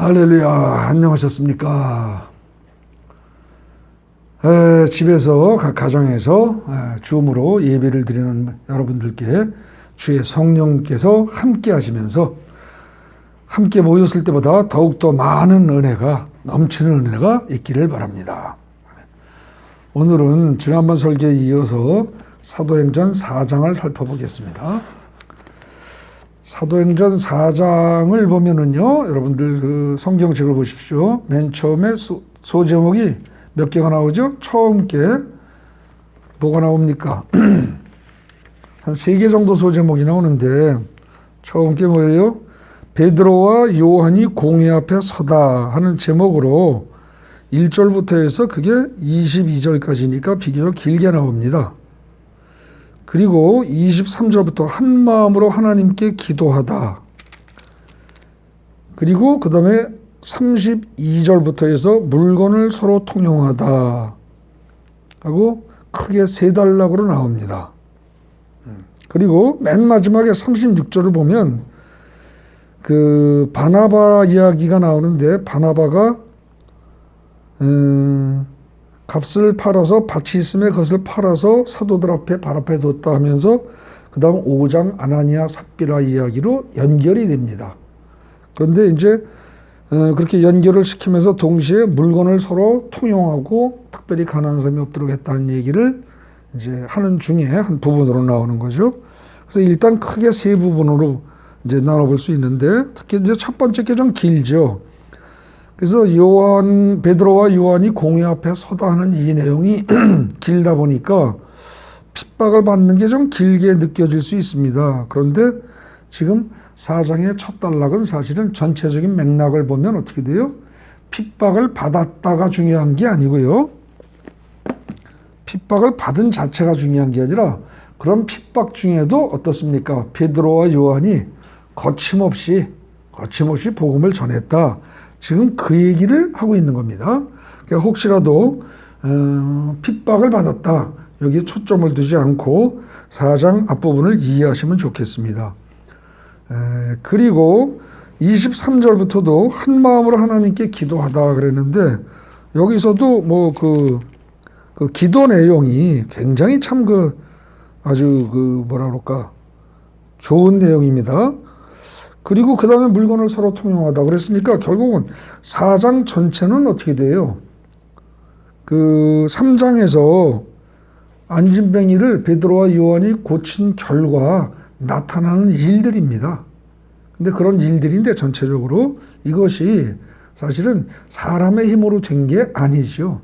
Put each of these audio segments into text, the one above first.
할렐루야, 안녕하셨습니까? 집에서, 각 가정에서 줌으로 예배를 드리는 여러분들께 주의 성령께서 함께 하시면서 함께 모였을 때보다 더욱더 많은 은혜가, 넘치는 은혜가 있기를 바랍니다. 오늘은 지난번 설교에 이어서 사도행전 4장을 살펴보겠습니다. 사도행전 4장을 보면은요, 여러분들 그 성경책을 보십시오. 맨 처음에 소제목이 몇 개가 나오죠? 처음 게 뭐가 나옵니까? 한 3개 정도 소제목이 나오는데, 처음 게 뭐예요? 베드로와 요한이 공회 앞에 서다 하는 제목으로 1절부터 해서 그게 22절까지니까 비교적 길게 나옵니다. 그리고 23절부터 한 마음으로 하나님께 기도하다. 그리고 그 다음에 32절부터 해서 물건을 서로 통용하다 하고 크게 3단락으로 나옵니다. 그리고 맨 마지막에 36절을 보면 그 바나바 이야기가 나오는데, 바나바가 값을 팔아서 밭이 있음에 그것을 팔아서 사도들 앞에 발 앞에 뒀다 하면서 그 다음 5장 아나니아 삽비라 이야기로 연결이 됩니다. 그런데 이제 그렇게 연결을 시키면서 동시에 물건을 서로 통용하고 특별히 가난한 사람이 없도록 했다는 얘기를 이제 하는 중에 한 부분으로 나오는 거죠. 그래서 일단 크게 3부분으로 이제 나눠볼 수 있는데, 특히 이제 첫 번째 게 좀 길죠. 그래서 베드로와 요한이 공회 앞에 서다 하는 이 내용이 길다 보니까 핍박을 받는 게 좀 길게 느껴질 수 있습니다. 그런데 지금 4장의 첫 단락은 사실은 전체적인 맥락을 보면 어떻게 돼요? 핍박을 받았다가 중요한 게 아니고요. 핍박을 받은 자체가 중요한 게 아니라 그런 핍박 중에도 어떻습니까? 베드로와 요한이 거침없이 복음을 전했다. 지금 그 얘기를 하고 있는 겁니다. 그러니까 혹시라도 핍박을 받았다, 여기에 초점을 두지 않고 4장 앞부분을 이해하시면 좋겠습니다. 그리고 23절부터도 한 마음으로 하나님께 기도하다 그랬는데, 여기서도 뭐 그 기도 내용이 굉장히 참 아주 뭐라 그럴까, 좋은 내용입니다. 그리고 그 다음에 물건을 서로 통용하다 그랬으니까 결국은 4장 전체는 어떻게 돼요? 그 3장에서 안진뱅이를 베드로와 요한이 고친 결과 나타나는 일들입니다. 근데 그런 일들인데 전체적으로 이것이 사실은 사람의 힘으로 된 게 아니죠.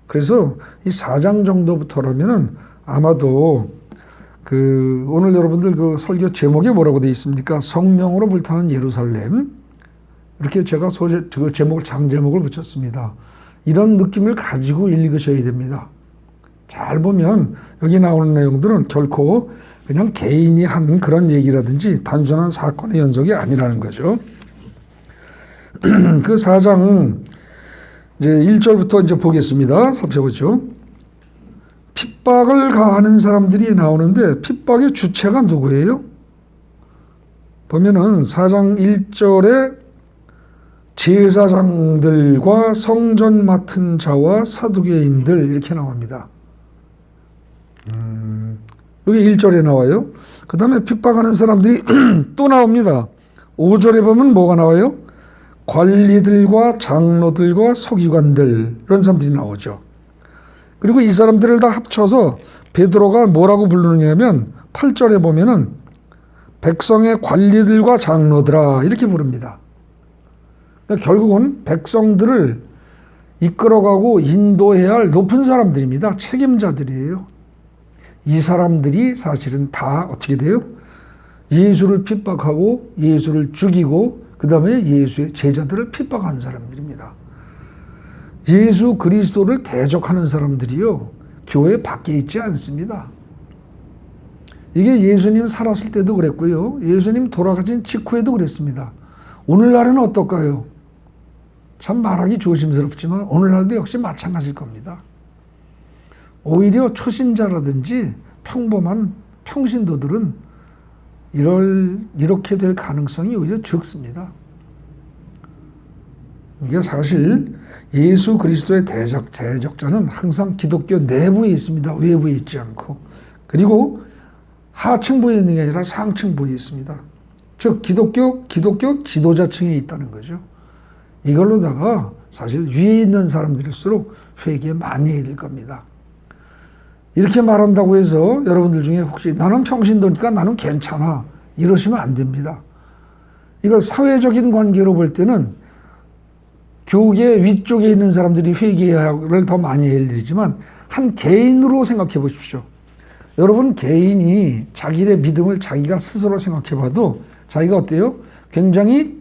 그래서 이 4장 정도부터라면은 아마도 오늘 여러분들 그 설교 제목이 뭐라고 되어 있습니까? 성령으로 불타는 예루살렘. 이렇게 제가 그 제목을, 장제목을 붙였습니다. 이런 느낌을 가지고 읽으셔야 됩니다. 잘 보면 여기 나오는 내용들은 결코 그냥 개인이 한 그런 얘기라든지 단순한 사건의 연속이 아니라는 거죠. 그 4장 이제 1절부터 이제 보겠습니다. 살펴보죠. 핍박을 가하는 사람들이 나오는데, 핍박의 주체가 누구예요? 보면은 4장 1절에 제사장들과 성전 맡은 자와 사두개인들 이렇게 나옵니다. 여기 1절에 나와요. 그 다음에 핍박하는 사람들이 또 나옵니다. 5절에 보면 뭐가 나와요? 관리들과 장로들과 서기관들, 이런 사람들이 나오죠. 그리고 이 사람들을 다 합쳐서 베드로가 뭐라고 부르느냐면 8절에 보면은 백성의 관리들과 장로들아 이렇게 부릅니다. 그러니까 결국은 백성들을 이끌어가고 인도해야 할 높은 사람들입니다. 책임자들이에요. 이 사람들이 사실은 다 어떻게 돼요? 예수를 핍박하고 예수를 죽이고 그 다음에 예수의 제자들을 핍박하는 사람들입니다. 예수 그리스도를 대적하는 사람들이요, 교회 밖에 있지 않습니다. 이게 예수님 살았을 때도 그랬고요, 예수님 돌아가신 직후에도 그랬습니다. 오늘날은 어떨까요? 참 말하기 조심스럽지만 오늘날도 역시 마찬가지일 겁니다. 오히려 초신자라든지 평범한 평신도들은 이렇게 될 가능성이 오히려 적습니다. 이게 사실 예수 그리스도의 대적자는 항상 기독교 내부에 있습니다. 외부에 있지 않고. 그리고 하층부에 있는 게 아니라 상층부에 있습니다. 즉 기독교 지도자층에 있다는 거죠. 이걸로다가 사실 위에 있는 사람들일수록 회개 많이 해야 될 겁니다. 이렇게 말한다고 해서 여러분들 중에 혹시 나는 평신도니까 나는 괜찮아 이러시면 안 됩니다. 이걸 사회적인 관계로 볼 때는 교계 위쪽에 있는 사람들이 회개를 더 많이 할 일이지만 한 개인으로 생각해 보십시오. 여러분 개인이 자기의 믿음을 자기가 스스로 생각해 봐도 자기가 어때요? 굉장히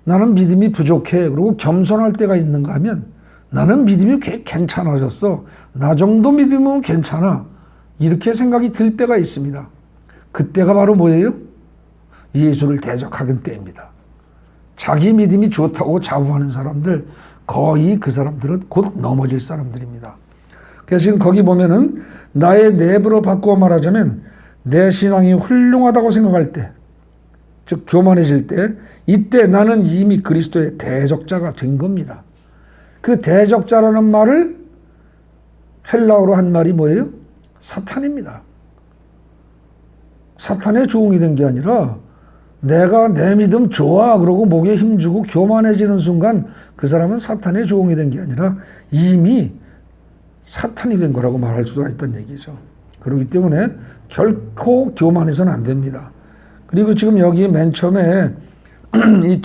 나는 믿음이 부족해. 그리고 겸손할 때가 있는가 하면 나는 믿음이 꽤 괜찮아졌어. 나 정도 믿으면 괜찮아. 이렇게 생각이 들 때가 있습니다. 그때가 바로 뭐예요? 예수를 대적하는 때입니다. 자기 믿음이 좋다고 자부하는 사람들, 거의 그 사람들은 곧 넘어질 사람들입니다. 그래서 지금 거기 보면은 나의 내부로 바꾸어 말하자면 내 신앙이 훌륭하다고 생각할 때, 즉 교만해질 때, 이때 나는 이미 그리스도의 대적자가 된 겁니다. 그 대적자라는 말을 헬라어로 한 말이 뭐예요? 사탄입니다. 사탄의 종이 된 게 아니라 내가 내 믿음 좋아 그러고 목에 힘주고 교만해지는 순간 그 사람은 사탄의 종이 된 게 아니라 이미 사탄이 된 거라고 말할 수가 있다는 얘기죠. 그렇기 때문에 결코 교만해서는 안 됩니다. 그리고 지금 여기 맨 처음에 이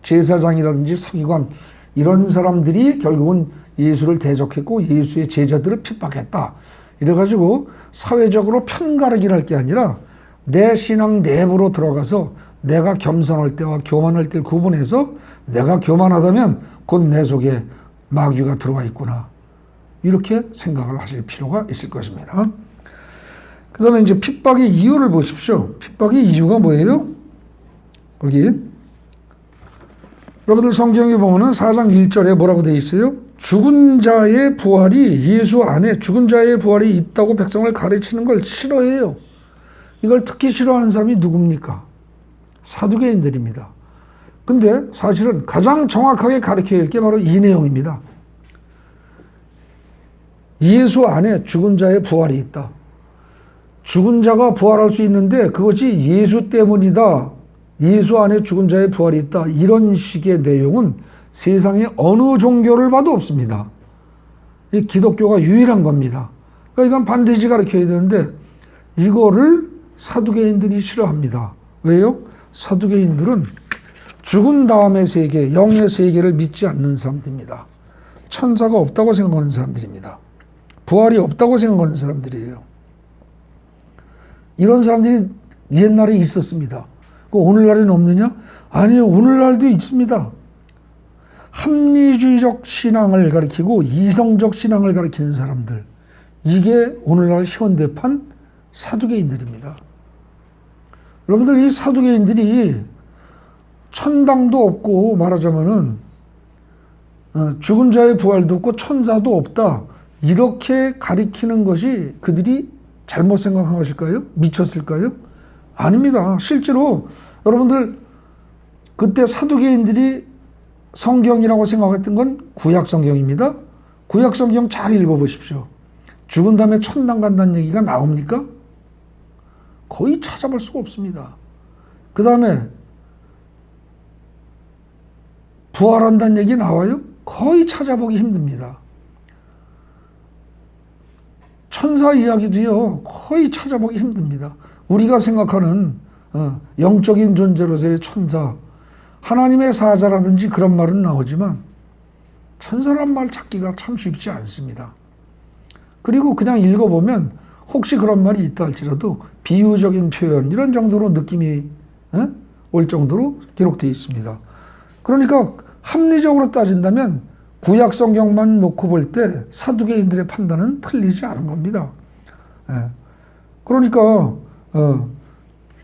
제사장이라든지 서기관 이런 사람들이 결국은 예수를 대적했고 예수의 제자들을 핍박했다. 이래가지고 사회적으로 편가르기를 할 게 아니라 내 신앙 내부로 들어가서 내가 겸손할 때와 교만할 때를 구분해서 내가 교만하다면 곧 내 속에 마귀가 들어와 있구나. 이렇게 생각을 하실 필요가 있을 것입니다. 그 다음에 이제 핍박의 이유를 보십시오. 핍박의 이유가 뭐예요? 여기 여러분들 성경에 보면은 4장 1절에 뭐라고 되어 있어요? 죽은 자의 부활이 예수 안에 죽은 자의 부활이 있다고 백성을 가르치는 걸 싫어해요. 이걸 특히 싫어하는 사람이 누굽니까? 사두개인들입니다. 근데 사실은 가장 정확하게 가르쳐야 할 게 바로 이 내용입니다. 예수 안에 죽은 자의 부활이 있다. 죽은 자가 부활할 수 있는데 그것이 예수 때문이다. 예수 안에 죽은 자의 부활이 있다. 이런 식의 내용은 세상에 어느 종교를 봐도 없습니다. 이 기독교가 유일한 겁니다. 그러니까 이건 반드시 가르쳐야 되는데 이거를 사두개인들이 싫어합니다. 왜요? 사두개인들은 죽은 다음의 세계, 영의 세계를 믿지 않는 사람들입니다. 천사가 없다고 생각하는 사람들입니다. 부활이 없다고 생각하는 사람들이에요. 이런 사람들이 옛날에 있었습니다. 오늘날에는 없느냐? 아니요, 오늘날도 있습니다. 합리주의적 신앙을 가리키고 이성적 신앙을 가리키는 사람들. 이게 오늘날 현대판 사두개인들입니다. 여러분들 이 사두개인들이 천당도 없고 말하자면은 죽은 자의 부활도 없고 천사도 없다. 이렇게 가리키는 것이 그들이 잘못 생각한 것일까요? 미쳤을까요? 아닙니다. 실제로 여러분들 그때 사두개인들이 성경이라고 생각했던 건 구약 성경입니다. 구약 성경 잘 읽어보십시오. 죽은 다음에 천당 간다는 얘기가 나옵니까? 거의 찾아볼 수가 없습니다. 그 다음에 부활한다는 얘기 나와요? 거의 찾아보기 힘듭니다. 천사 이야기도요, 거의 찾아보기 힘듭니다. 우리가 생각하는 영적인 존재로서의 천사, 하나님의 사자라든지 그런 말은 나오지만 천사란 말 찾기가 참 쉽지 않습니다. 그리고 그냥 읽어보면 혹시 그런 말이 있다 할지라도 비유적인 표현 이런 정도로 느낌이 올 정도로 기록되어 있습니다. 그러니까 합리적으로 따진다면 구약 성경만 놓고 볼 때 사두개인들의 판단은 틀리지 않은 겁니다. 그러니까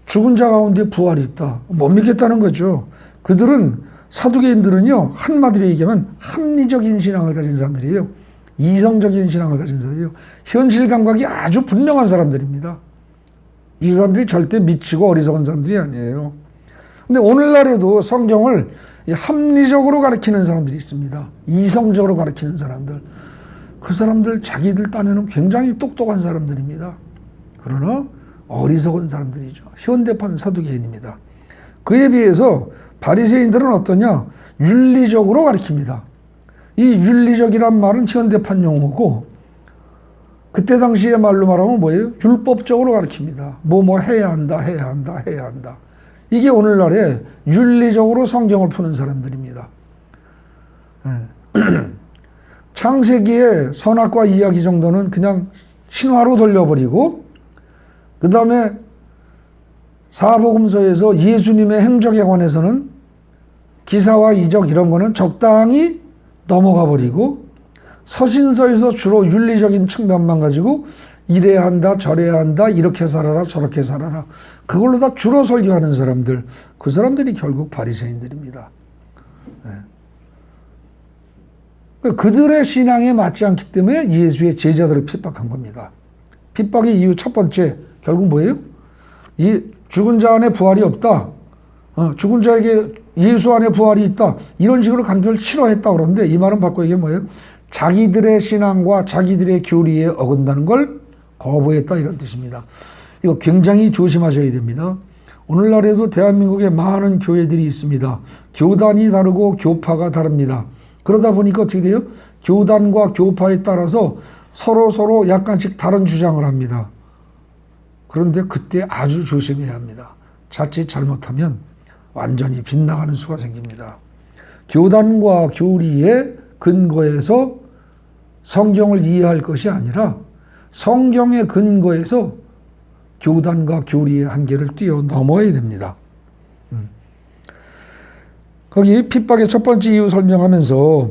죽은 자 가운데 부활이 있다. 못 믿겠다는 거죠. 그들은 사두개인들은요, 한마디로 얘기하면 합리적인 신앙을 가진 사람들이에요. 이성적인 신앙을 가진 사람이에요. 현실 감각이 아주 분명한 사람들입니다. 이 사람들이 절대 미치고 어리석은 사람들이 아니에요. 근데 오늘날에도 성경을 이 합리적으로 가르치는 사람들이 있습니다. 이성적으로 가르치는 사람들. 그 사람들 자기들 딴에는 굉장히 똑똑한 사람들입니다. 그러나 어리석은 사람들이죠. 현대판 사두개인입니다. 그에 비해서 바리새인들은 어떠냐? 윤리적으로 가르칩니다. 이 윤리적이란 말은 현대판 용어고 그때 당시의 말로 말하면 뭐예요? 율법적으로 가르칩니다. 뭐 해야 한다, 해야 한다, 해야 한다. 이게 오늘날의 윤리적으로 성경을 푸는 사람들입니다. 창세기의 선악과 이야기 정도는 그냥 신화로 돌려버리고 그 다음에 사복음서에서 예수님의 행적에 관해서는 기사와 이적 이런 거는 적당히 넘어가 버리고 서신서에서 주로 윤리적인 측면만 가지고 이래야 한다, 저래야 한다, 이렇게 살아라, 저렇게 살아라. 그걸로 다 주로 설교하는 사람들, 그 사람들이 결국 바리새인들입니다. 그들의 신앙에 맞지 않기 때문에 예수의 제자들을 핍박한 겁니다. 핍박의 이유 첫 번째, 결국 뭐예요? 이 죽은 자 안에 부활이 없다. 죽은 자에게 예수 안에 부활이 있다. 이런 식으로 간교를 싫어했다 그러는데 이 말은 바꿔 이게 뭐예요? 자기들의 신앙과 자기들의 교리에 어긋나는 걸 거부했다 이런 뜻입니다. 이거 굉장히 조심하셔야 됩니다. 오늘날에도 대한민국에 많은 교회들이 있습니다. 교단이 다르고 교파가 다릅니다. 그러다 보니까 어떻게 돼요? 교단과 교파에 따라서 서로 약간씩 다른 주장을 합니다. 그런데 그때 아주 조심해야 합니다. 자칫 잘못하면 완전히 빗나가는 수가 생깁니다. 교단과 교리의 근거에서 성경을 이해할 것이 아니라 성경의 근거에서 교단과 교리의 한계를 뛰어넘어야 됩니다. 거기 핍박의 첫 번째 이유 설명하면서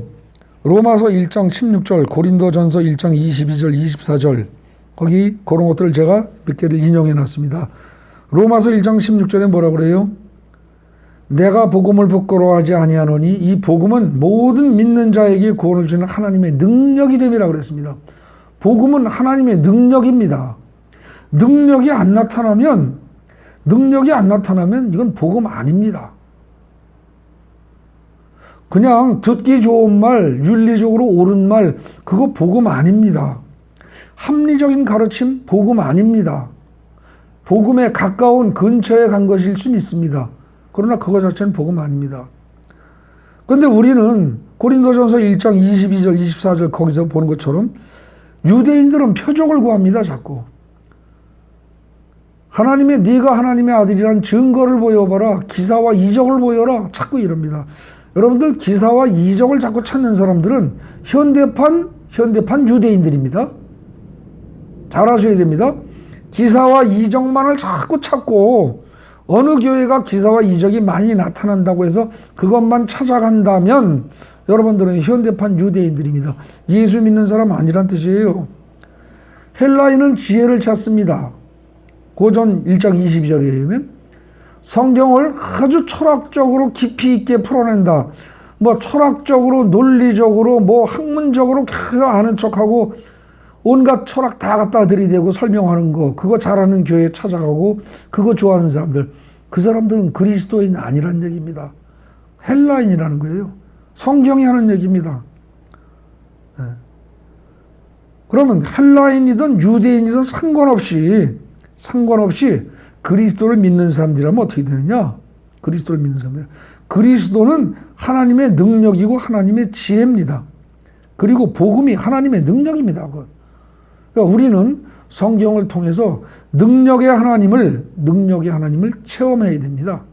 로마서 1장 16절, 고린도전서 1장 22절, 24절 거기 그런 것들을 제가 몇 개를 인용해 놨습니다. 로마서 1장 16절에 뭐라 그래요? 내가 복음을 부끄러워하지 아니하노니 이 복음은 모든 믿는 자에게 구원을 주는 하나님의 능력이 됨이라 그랬습니다. 복음은 하나님의 능력입니다. 능력이 안 나타나면 이건 복음 아닙니다. 그냥 듣기 좋은 말, 윤리적으로 옳은 말, 그거 복음 아닙니다. 합리적인 가르침, 복음 아닙니다. 복음에 가까운 근처에 간 것일 수는 있습니다. 그러나 그거 자체는 복음 아닙니다. 그런데 우리는 고린도전서 1장 22절, 24절 거기서 보는 것처럼 유대인들은 표적을 구합니다. 자꾸. 네가 하나님의 아들이란 증거를 보여봐라. 기사와 이적을 보여라. 자꾸 이럽니다. 여러분들 기사와 이적을 자꾸 찾는 사람들은 현대판 유대인들입니다. 잘 아셔야 됩니다. 기사와 이적만을 자꾸 찾고 어느 교회가 기사와 이적이 많이 나타난다고 해서 그것만 찾아간다면 여러분들은 현대판 유대인들입니다. 예수 믿는 사람 아니란 뜻이에요. 헬라인은 지혜를 찾습니다. 고전 1장 22절에 의하면 성경을 아주 철학적으로 깊이 있게 풀어낸다. 철학적으로, 논리적으로, 학문적으로 계속 아는 척하고 온갖 철학 다 갖다 들이대고 설명하는 거, 그거 잘하는 교회 찾아가고 그거 좋아하는 사람들, 그 사람들은 그리스도인 아니란 얘기입니다. 헬라인이라는 거예요. 성경이 하는 얘기입니다. 그러면 헬라인이든 유대인이든 상관없이 그리스도를 믿는 사람들이라면 어떻게 되느냐? 그리스도를 믿는 사람들. 그리스도는 하나님의 능력이고 하나님의 지혜입니다. 그리고 복음이 하나님의 능력입니다. 그러니까 우리는 성경을 통해서 능력의 하나님을 체험해야 됩니다.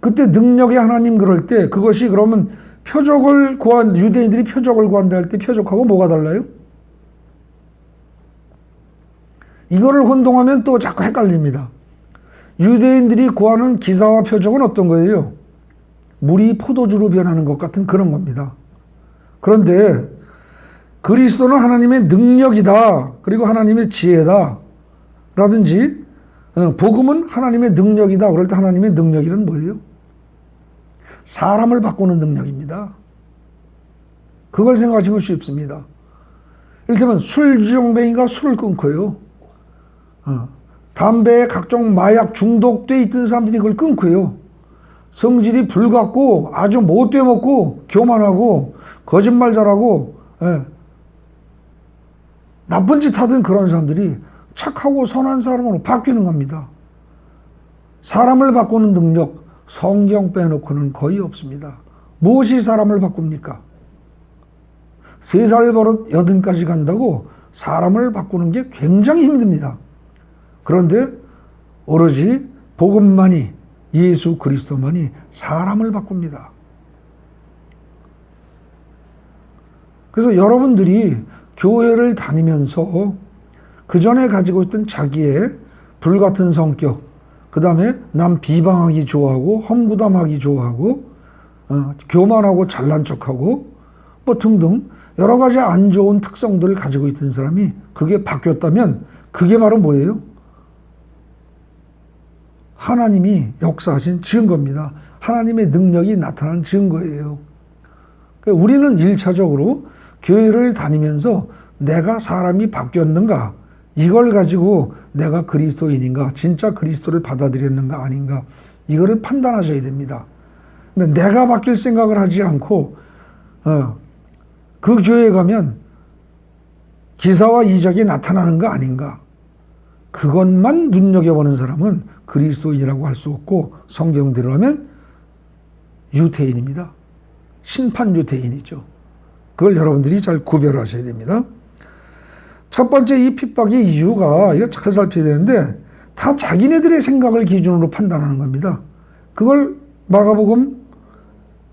그때 능력의 하나님 그럴 때 그것이 그러면 유대인들이 표적을 구한다 할 때 표적하고 뭐가 달라요? 이거를 혼동하면 또 자꾸 헷갈립니다. 유대인들이 구하는 기사와 표적은 어떤 거예요? 물이 포도주로 변하는 것 같은 그런 겁니다. 그런데 그리스도는 하나님의 능력이다. 그리고 하나님의 지혜다. 라든지 복음은 하나님의 능력이다. 그럴 때 하나님의 능력이란 뭐예요? 사람을 바꾸는 능력입니다. 그걸 생각하시면 쉽습니다. 이를테면 술주정뱅이가 술을 끊고요. 담배에 각종 마약 중독돼 있던 사람들이 그걸 끊고요. 성질이 불같고 아주 못돼 먹고 교만하고 거짓말 잘하고 나쁜 짓 하던 그런 사람들이 착하고 선한 사람으로 바뀌는 겁니다. 사람을 바꾸는 능력 성경 빼놓고는 거의 없습니다. 무엇이 사람을 바꿉니까? 3살 버릇 80까지 간다고 사람을 바꾸는 게 굉장히 힘듭니다. 그런데 오로지 복음만이, 예수 그리스도만이 사람을 바꿉니다. 그래서 여러분들이 교회를 다니면서 그 전에 가지고 있던 자기의 불같은 성격, 그 다음에 남 비방하기 좋아하고 험구담하기 좋아하고 교만하고 잘난 척하고 뭐 등등 여러 가지 안 좋은 특성들을 가지고 있던 사람이 그게 바뀌었다면 그게 바로 뭐예요? 하나님이 역사하신 증거입니다. 하나님의 능력이 나타난 증거예요. 그러니까 우리는 1차적으로 교회를 다니면서 내가 사람이 바뀌었는가, 이걸 가지고 내가 그리스도인인가, 진짜 그리스도를 받아들였는가 아닌가, 이거를 판단하셔야 됩니다. 근데 내가 바뀔 생각을 하지 않고 그 교회에 가면 기사와 이적이 나타나는 거 아닌가, 그것만 눈여겨보는 사람은 그리스도인이라고 할 수 없고 성경대로 하면 유태인입니다. 신판 유태인이죠. 그걸 여러분들이 잘 구별하셔야 됩니다. 첫 번째 이 핍박의 이유가 이거 잘 살펴야 되는데 다 자기네들의 생각을 기준으로 판단하는 겁니다. 그걸 마가복음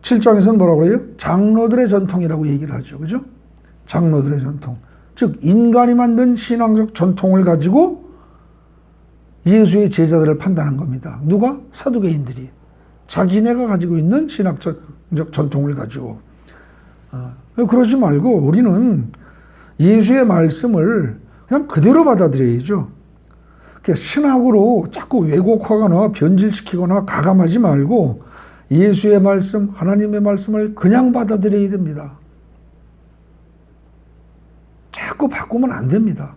7장에서는 뭐라고 해요? 장로들의 전통이라고 얘기를 하죠. 그죠? 장로들의 전통. 즉 인간이 만든 신앙적 전통을 가지고 예수의 제자들을 판단한 겁니다. 누가? 사두개인들이. 자기네가 가지고 있는 신학적 전통을 가지고. 그러지 말고 우리는 예수의 말씀을 그냥 그대로 받아들여야죠. 신학으로 자꾸 왜곡하거나 변질시키거나 가감하지 말고 예수의 말씀, 하나님의 말씀을 그냥 받아들여야 됩니다. 자꾸 바꾸면 안 됩니다.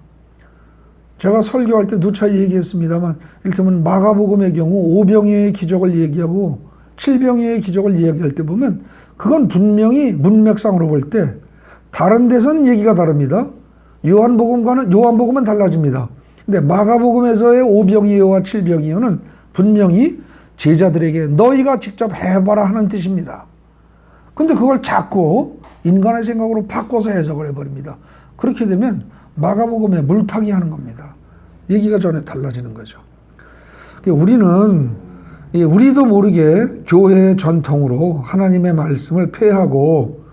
제가 설교할 때 누차 얘기했습니다만 이를테면 마가복음의 경우 5병의 기적을 얘기하고 7병의 기적을 이야기할 때 보면 그건 분명히 문맥상으로 볼 때 다른 데서는 얘기가 다릅니다. 요한복음은 달라집니다. 근데 마가복음에서의 5병이요와 7병이요는 분명히 제자들에게 너희가 직접 해봐라 하는 뜻입니다. 근데 그걸 자꾸 인간의 생각으로 바꿔서 해석을 해버립니다. 그렇게 되면 마가복음에 물타기 하는 겁니다. 얘기가 전에 달라지는 거죠. 우리도 모르게 교회의 전통으로 하나님의 말씀을 폐하고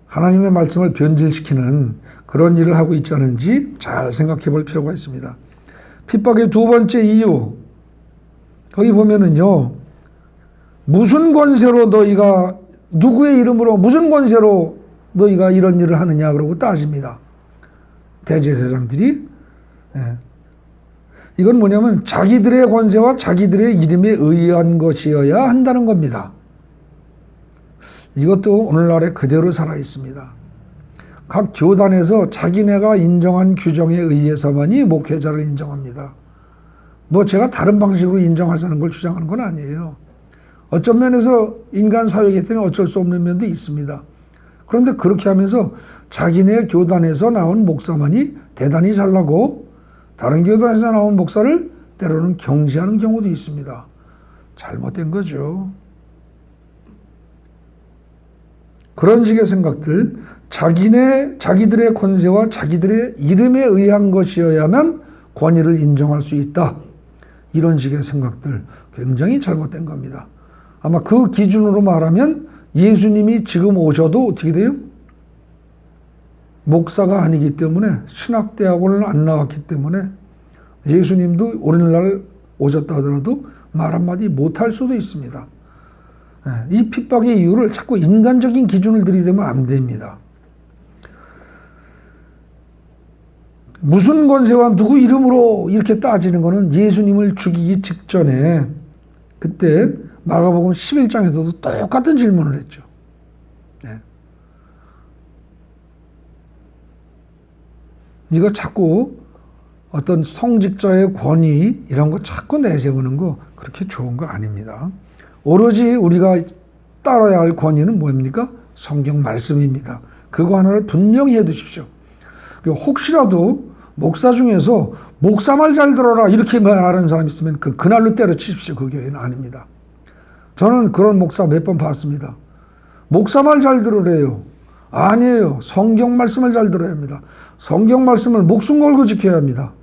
하나님의 말씀을 변질시키는 그런 일을 하고 있지 않은지 잘 생각해 볼 필요가 있습니다. 핍박의 두 번째 이유, 거기 보면은요, 무슨 권세로 너희가, 누구의 이름으로, 무슨 권세로 너희가 이런 일을 하느냐 그러고 따집니다. 대제사장들이. 이건 뭐냐면 자기들의 권세와 자기들의 이름에 의한 것이어야 한다는 겁니다. 이것도 오늘날에 그대로 살아 있습니다. 각 교단에서 자기네가 인정한 규정에 의해서만이 목회자를 인정합니다. 뭐 제가 다른 방식으로 인정하자는 걸 주장하는 건 아니에요. 어떤 면에서 인간 사회이기 때문에 어쩔 수 없는 면도 있습니다. 그런데 그렇게 하면서 자기네 교단에서 나온 목사만이 대단히 잘나고 다른 교단에서 나온 목사를 때로는 경시하는 경우도 있습니다. 잘못된 거죠. 그런 식의 생각들, 자기들의 권세와 자기들의 이름에 의한 것이어야만 권위를 인정할 수 있다. 이런 식의 생각들 굉장히 잘못된 겁니다. 아마 그 기준으로 말하면 예수님이 지금 오셔도 어떻게 돼요? 목사가 아니기 때문에 신학대학원을 안 나왔기 때문에 예수님도 오늘날 오셨다 하더라도 말 한마디 못할 수도 있습니다. 이 핍박의 이유를 자꾸 인간적인 기준을 들이대면 안 됩니다. 무슨 권세와 누구 이름으로 이렇게 따지는 것은 예수님을 죽이기 직전에 그때 마가복음 11장에서도 똑같은 질문을 했죠. 이거 자꾸 어떤 성직자의 권위 이런 거 자꾸 내세우는 거 그렇게 좋은 거 아닙니다. 오로지 우리가 따라야 할 권위는 뭡니까? 성경 말씀입니다. 그거 하나를 분명히 해두십시오. 혹시라도 목사 중에서 목사 말 잘 들어라 이렇게 말하는 사람 있으면 그날로 때려치십시오. 그 교회는 아닙니다. 저는 그런 목사 몇 번 봤습니다. 목사 말 잘 들으래요. 아니에요. 성경 말씀을 잘 들어야 합니다. 성경 말씀을 목숨 걸고 지켜야 합니다.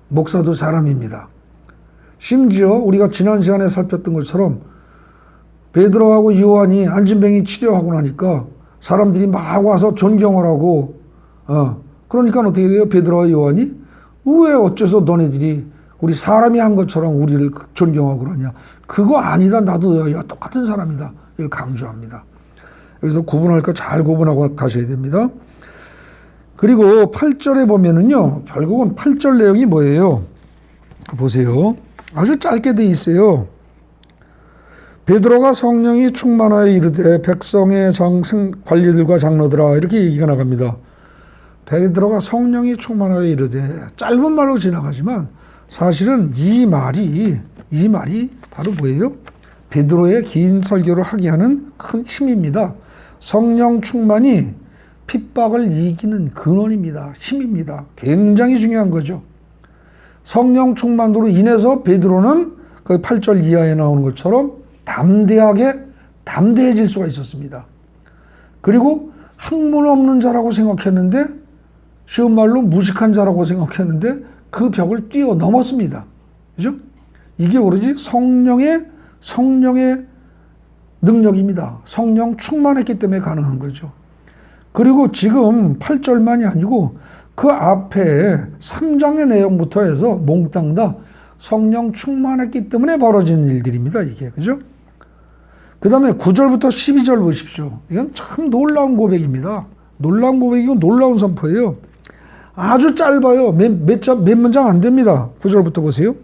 목사도 사람입니다. 심지어 우리가 지난 시간에 살폈던 것처럼 베드로하고 요한이 안진뱅이 치료하고 나니까 사람들이 막 와서 존경을 하고 그러니까 어떻게 돼요? 베드로와 요한이 왜 어째서 너네들이 우리 사람이 한 것처럼 우리를 존경하고 그러냐. 그거 아니다. 나도 너희와 똑같은 사람이다. 이걸 강조합니다. 그래서 구분할 거 잘 구분하고 가셔야 됩니다. 그리고 8절에 보면은요. 결국은 8절 내용이 뭐예요? 보세요. 아주 짧게 돼 있어요. 베드로가 성령이 충만하여 이르되 백성의 관리들과 장로들아 이렇게 얘기가 나갑니다. 베드로가 성령이 충만하여 이르되 짧은 말로 지나가지만 사실은 이 말이 바로 뭐예요? 베드로의 긴 설교를 하게 하는 큰 힘입니다. 성령 충만이 핍박을 이기는 근원입니다. 힘입니다. 굉장히 중요한 거죠. 성령 충만으로 인해서 베드로는 그 8절 이하에 나오는 것처럼 담대해질 수가 있었습니다. 그리고 학문 없는 자라고 생각했는데 쉬운 말로 무식한 자라고 생각했는데 그 벽을 뛰어넘었습니다. 그죠? 이게 오로지 성령의 능력입니다. 성령 충만했기 때문에 가능한 거죠. 그리고 지금 8절만이 아니고 그 앞에 3장의 내용부터 해서 몽땅 다 성령 충만했기 때문에 벌어지는 일들입니다. 이게. 그죠? 그 다음에 9절부터 12절 보십시오. 이건 참 놀라운 고백입니다. 놀라운 고백이고 놀라운 선포예요. 아주 짧아요. 몇 문장 안 됩니다. 9절부터 보세요.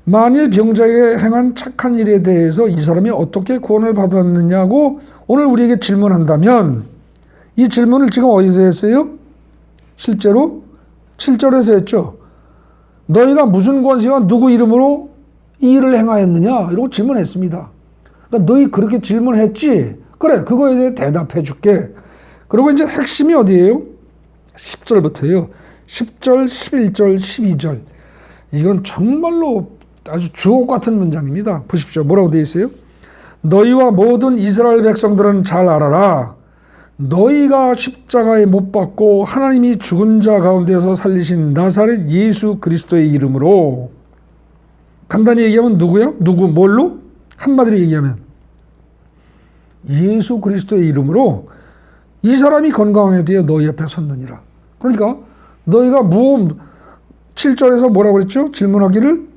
만일 병자에게 행한 착한 일에 대해서 이 사람이 어떻게 구원을 받았느냐고 오늘 우리에게 질문한다면 이 질문을 지금 어디서 했어요? 실제로 7절에서 했죠. 너희가 무슨 권세와 누구 이름으로 이 일을 행하였느냐? 이러고 질문했습니다. 그러니까 너희 그렇게 질문했지? 그래, 그거에 대해 대답해 줄게. 그리고 이제 핵심이 어디예요? 10절부터요. 10절, 11절, 12절. 이건 정말로 아주 주옥 같은 문장입니다. 보십시오. 뭐라고 되어 있어요? 너희와 모든 이스라엘 백성들은 잘 알아라. 너희가 십자가에 못 박고 하나님이 죽은 자 가운데서 살리신 나사렛 예수 그리스도의 이름으로. 간단히 얘기하면 누구야? 뭘로? 한마디로 얘기하면 예수 그리스도의 이름으로 이 사람이 건강하게 되어 너희 앞에 섰느니라. 그러니까 너희가 7절에서 뭐라고 그랬죠? 질문하기를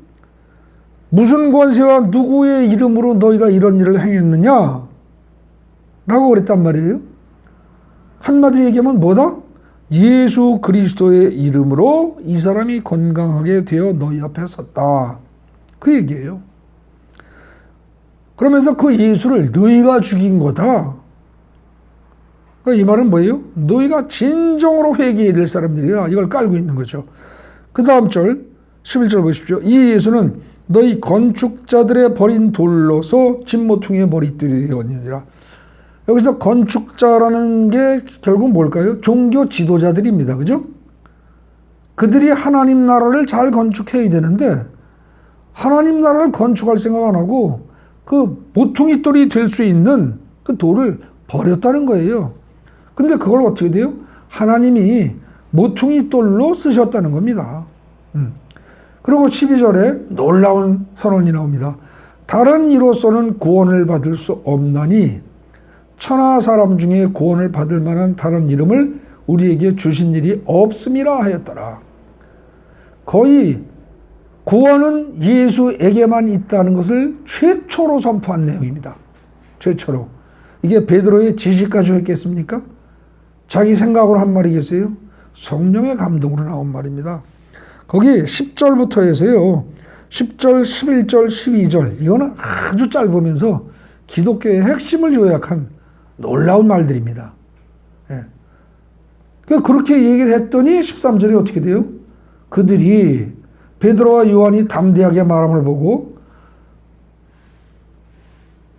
무슨 권세와 누구의 이름으로 너희가 이런 일을 행했느냐? 라고 그랬단 말이에요. 한마디로 얘기하면 뭐다? 예수 그리스도의 이름으로 이 사람이 건강하게 되어 너희 앞에 섰다. 그 얘기예요. 그러면서 그 예수를 너희가 죽인 거다. 그러니까 이 말은 뭐예요? 너희가 진정으로 회개해야 될 사람들이야. 이걸 깔고 있는 거죠. 그 다음 절 11절 보십시오. 이 예수는 너희 건축자들의 버린 돌로서 진모퉁이의 머리띠이 되었느니라. 여기서 건축자라는 게 결국 뭘까요? 종교 지도자들입니다. 그죠? 그들이 하나님 나라를 잘 건축해야 되는데 하나님 나라를 건축할 생각 안 하고 그 모퉁이 돌이 될 수 있는 그 돌을 버렸다는 거예요. 근데 그걸 어떻게 돼요? 하나님이 모퉁이 돌로 쓰셨다는 겁니다. 그리고 12절에 놀라운 선언이 나옵니다. 다른 이로서는 구원을 받을 수 없나니 천하 사람 중에 구원을 받을 만한 다른 이름을 우리에게 주신 일이 없음이라 하였더라. 거의 구원은 예수에게만 있다는 것을 최초로 선포한 내용입니다. 최초로. 이게 베드로의 지식 가지고 했겠습니까? 자기 생각으로 한 말이겠어요? 성령의 감동으로 나온 말입니다. 거기 10절부터 해서요. 10절, 11절, 12절. 이거는 아주 짧으면서 기독교의 핵심을 요약한 놀라운 말들입니다. 예. 그렇게 얘기를 했더니 13절에 어떻게 돼요? 그들이 베드로와 요한이 담대하게 말함을 보고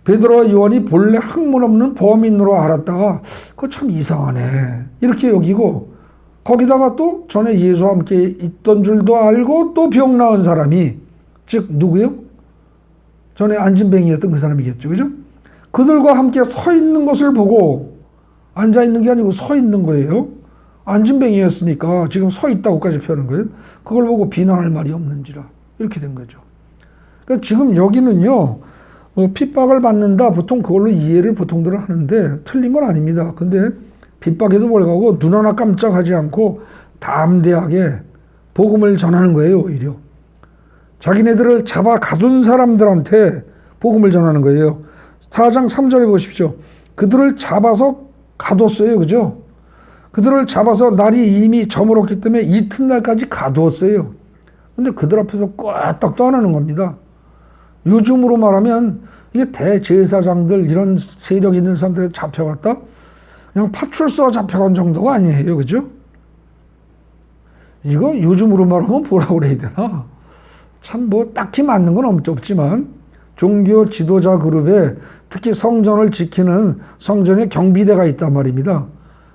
베드로와 요한이 본래 학문 없는 범인으로 알았다가 그거 참 이상하네 이렇게 여기고, 거기다가 또 전에 예수와 함께 있던 줄도 알고 또 병 나은 사람이, 즉 누구요? 전에 안진뱅이였던 그 사람이겠죠. 그죠? 그들과 함께 서 있는 것을 보고, 앉아 있는 게 아니고 서 있는 거예요. 안진뱅이였으니까 지금 서 있다고까지 표현한 거예요. 그걸 보고 비난할 말이 없는지라 이렇게 된 거죠. 그러니까 지금 여기는요, 핍박을 받는다 보통 그걸로 이해를 보통들은 하는데 틀린 건 아닙니다. 근데 핍박에도 불구하고 눈 하나 깜짝하지 않고 담대하게 복음을 전하는 거예요. 오히려 자기네들을 잡아 가둔 사람들한테 복음을 전하는 거예요. 4장 3절에 보십시오. 그들을 잡아서 가뒀어요. 그죠? 그들을 잡아서 날이 이미 저물었기 때문에 이튿날까지 가두었어요. 근데 그들 앞에서 끄떡도 안 하는 겁니다. 요즘으로 말하면 이게 대제사장들 이런 세력 있는 사람들에 잡혀갔다? 그냥 파출소가 잡혀간 정도가 아니에요. 그죠? 이거 요즘으로 말하면 뭐라고 그래야 되나? 참 뭐 딱히 맞는 건 없지만 종교 지도자 그룹에 특히 성전을 지키는 성전의 경비대가 있단 말입니다.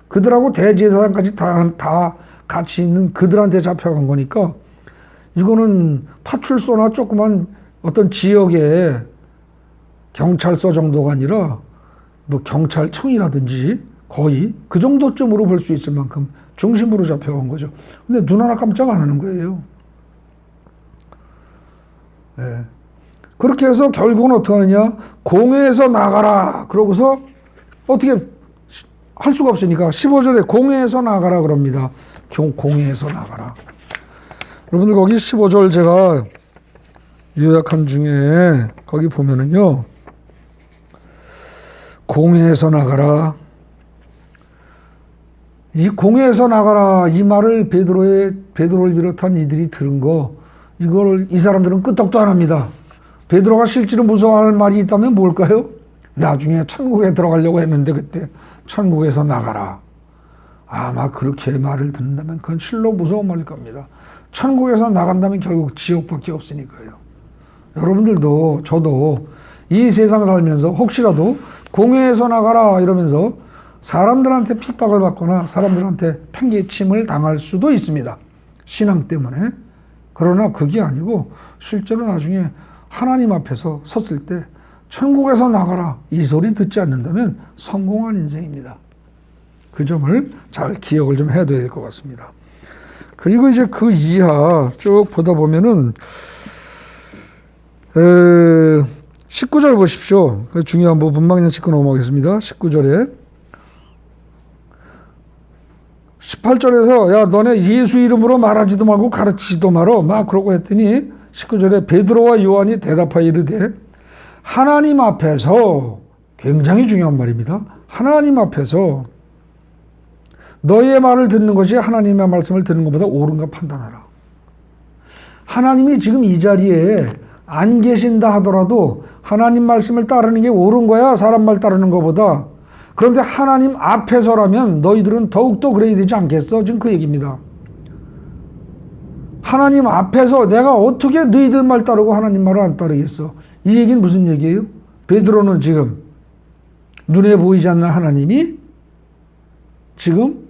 그들하고 대제사장까지 다 같이 있는 그들한테 잡혀간 거니까 이거는 파출소나 조그만 어떤 지역의 경찰서 정도가 아니라 뭐 경찰청이라든지 거의 그 정도쯤으로 볼 수 있을 만큼 중심으로 잡혀간 거죠. 근데 눈 하나 깜짝 안 하는 거예요. 네. 그렇게 해서 결국은 어떻게 하느냐? 공회에서 나가라. 그러고서 어떻게 할 수가 없으니까 15절에 공회에서 나가라 그럽니다. 공회에서 나가라. 여러분들 거기 15절 제가 요약한 중에 거기 보면은요, 공회에서 나가라. 이 공회에서 나가라 이 말을 베드로를 비롯한 이들이 들은 거, 이거를 이 사람들은 끄떡도 안 합니다. 베드로가 실제로 무서워할 말이 있다면 뭘까요? 나중에 천국에 들어가려고 했는데 그때 천국에서 나가라. 아마 그렇게 말을 듣는다면 그건 실로 무서운 말일 겁니다. 천국에서 나간다면 결국 지옥밖에 없으니까요. 여러분들도 저도 이 세상 살면서 혹시라도 공회에서 나가라 이러면서 사람들한테 핍박을 받거나 사람들한테 팽개침을 당할 수도 있습니다. 신앙 때문에. 그러나 그게 아니고 실제로 나중에 하나님 앞에서 섰을 때 천국에서 나가라 이 소리 듣지 않는다면 성공한 인생입니다. 그 점을 잘 기억을 좀 해둬야 될 것 같습니다. 그리고 이제 그 이하 쭉 보다 보면은 19절 보십시오. 중요한 부분만 그냥 짚고 넘어가겠습니다. 19절에 18절에서 야 너네 예수 이름으로 말하지도 말고 가르치지도 말어 막 그러고 했더니 19절에 베드로와 요한이 대답하여 이르되 하나님 앞에서, 굉장히 중요한 말입니다. 하나님 앞에서 너의 말을 듣는 것이 하나님의 말씀을 듣는 것보다 옳은가 판단하라. 하나님이 지금 이 자리에 안 계신다 하더라도 하나님 말씀을 따르는 게 옳은 거야, 사람 말 따르는 것보다. 그런데 하나님 앞에서라면 너희들은 더욱더 그래야 되지 않겠어? 지금 그 얘기입니다. 하나님 앞에서 내가 어떻게 너희들 말 따르고 하나님 말을 안 따르겠어? 이 얘기는 무슨 얘기예요? 베드로는 지금 눈에 보이지 않는 하나님이 지금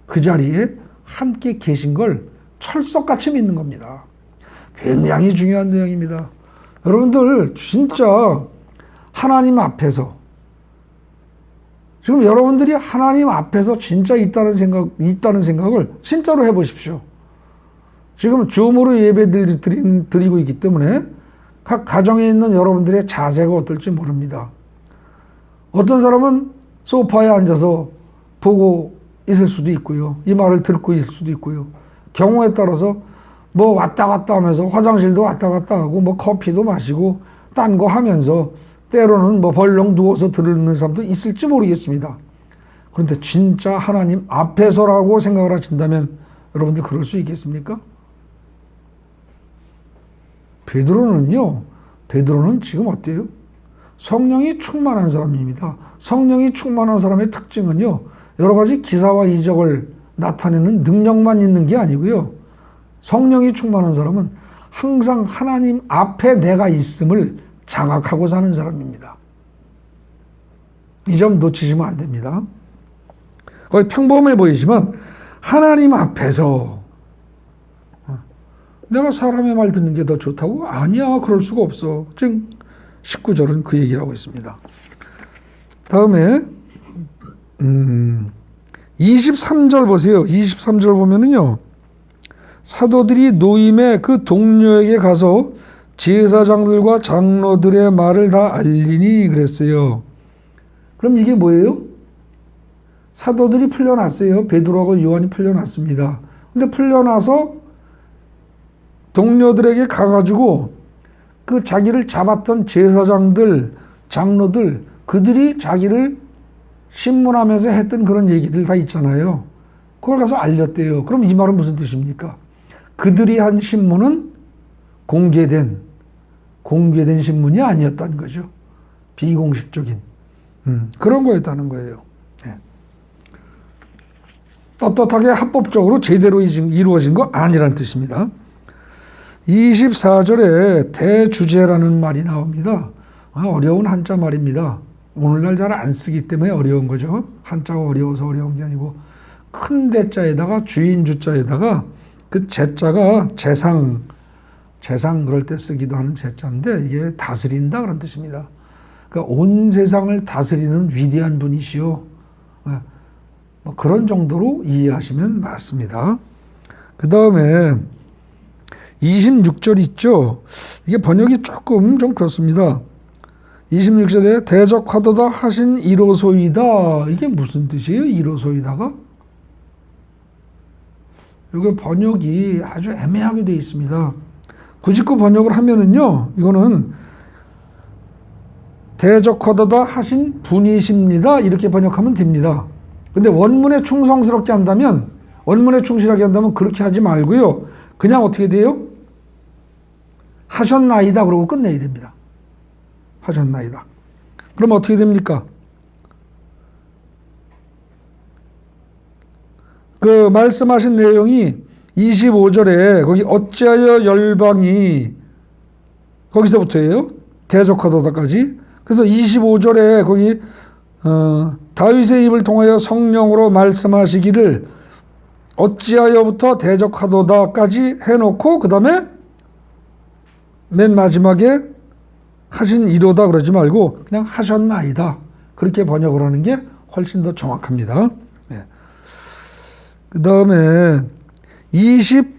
그 자리에 함께 계신 걸 철석같이 믿는 겁니다. 굉장히 중요한 내용입니다. 여러분들 진짜 하나님 앞에서, 지금 여러분들이 하나님 앞에서 진짜 있다는 생각을 진짜로 해보십시오. 지금 줌으로 예배 드리고 있기 때문에 각 가정에 있는 여러분들의 자세가 어떨지 모릅니다. 어떤 사람은 소파에 앉아서 보고 있을 수도 있고요. 이 말을 듣고 있을 수도 있고요. 경우에 따라서 뭐 왔다 갔다 하면서 화장실도 왔다 갔다 하고 뭐 커피도 마시고 딴 거 하면서 때로는 뭐 벌렁 누워서 들는 사람도 있을지 모르겠습니다. 그런데 진짜 하나님 앞에서라고 생각을 하신다면 여러분들 그럴 수 있겠습니까? 베드로는 지금 어때요? 성령이 충만한 사람입니다. 성령이 충만한 사람의 특징은요, 여러 가지 기사와 이적을 나타내는 능력만 있는 게 아니고요. 성령이 충만한 사람은 항상 하나님 앞에 내가 있음을 자각하고 사는 사람입니다. 이 점 놓치시면 안 됩니다. 거의 평범해 보이지만 하나님 앞에서 내가 사람의 말 듣는 게 더 좋다고? 아니야, 그럴 수가 없어. 지금 19절은 그 얘기를 하고 있습니다. 다음에 23절 보세요. 23절 보면은요, 사도들이 노임의 그 동료에게 가서 제사장들과 장로들의 말을 다 알리니 그랬어요. 그럼 이게 뭐예요? 사도들이 풀려났어요. 베드로하고 요한이 풀려났습니다. 근데 풀려나서 동료들에게 가가지고 그 자기를 잡았던 제사장들, 장로들, 그들이 자기를 신문하면서 했던 그런 얘기들 다 있잖아요. 그걸 가서 알렸대요. 그럼 이 말은 무슨 뜻입니까? 그들이 한 신문은 공개된 신문이 아니었다는 거죠. 비공식적인 그런 거였다는 거예요. 네. 떳떳하게 합법적으로 제대로 이루어진 거 아니라는 뜻입니다. 24절에 대주제라는 말이 나옵니다. 어려운 한자 말입니다. 오늘날 잘 안 쓰기 때문에 어려운 거죠. 한자가 어려워서 어려운 게 아니고 큰 대자에다가 주인 주자에다가 그 제자가 재상 그럴 때 쓰기도 하는 제자인데 이게 다스린다 그런 뜻입니다. 그러니까 온 세상을 다스리는 위대한 분이시오. 뭐 그런 정도로 이해하시면 맞습니다. 그 다음에 26절 있죠. 이게 번역이 조금 좀 그렇습니다. 26절에 대적하도다 하신 이로소이다. 이게 무슨 뜻이에요? 이로소이다가? 이게 번역이 아주 애매하게 되어 있습니다. 구직구 번역을 하면은요, 이거는 대적하도다 하신 분이십니다. 이렇게 번역하면 됩니다. 근데 원문에 충성스럽게 한다면, 원문에 충실하게 한다면 그렇게 하지 말고요. 그냥 어떻게 돼요? 하셨나이다 그러고 끝내야 됩니다. 하셨나이다. 그럼 어떻게 됩니까? 그 말씀하신 내용이 25절에 거기 어찌하여 열방이 거기서부터예요. 대적하도다까지. 그래서 25절에 거기 다윗의 입을 통하여 성령으로 말씀하시기를 어찌하여부터 대적하도다까지 해놓고 그 다음에 맨 마지막에 하신 이로다 그러지 말고 그냥 하셨나이다. 그렇게 번역을 하는 게 훨씬 더 정확합니다. 네. 그 다음에 28절,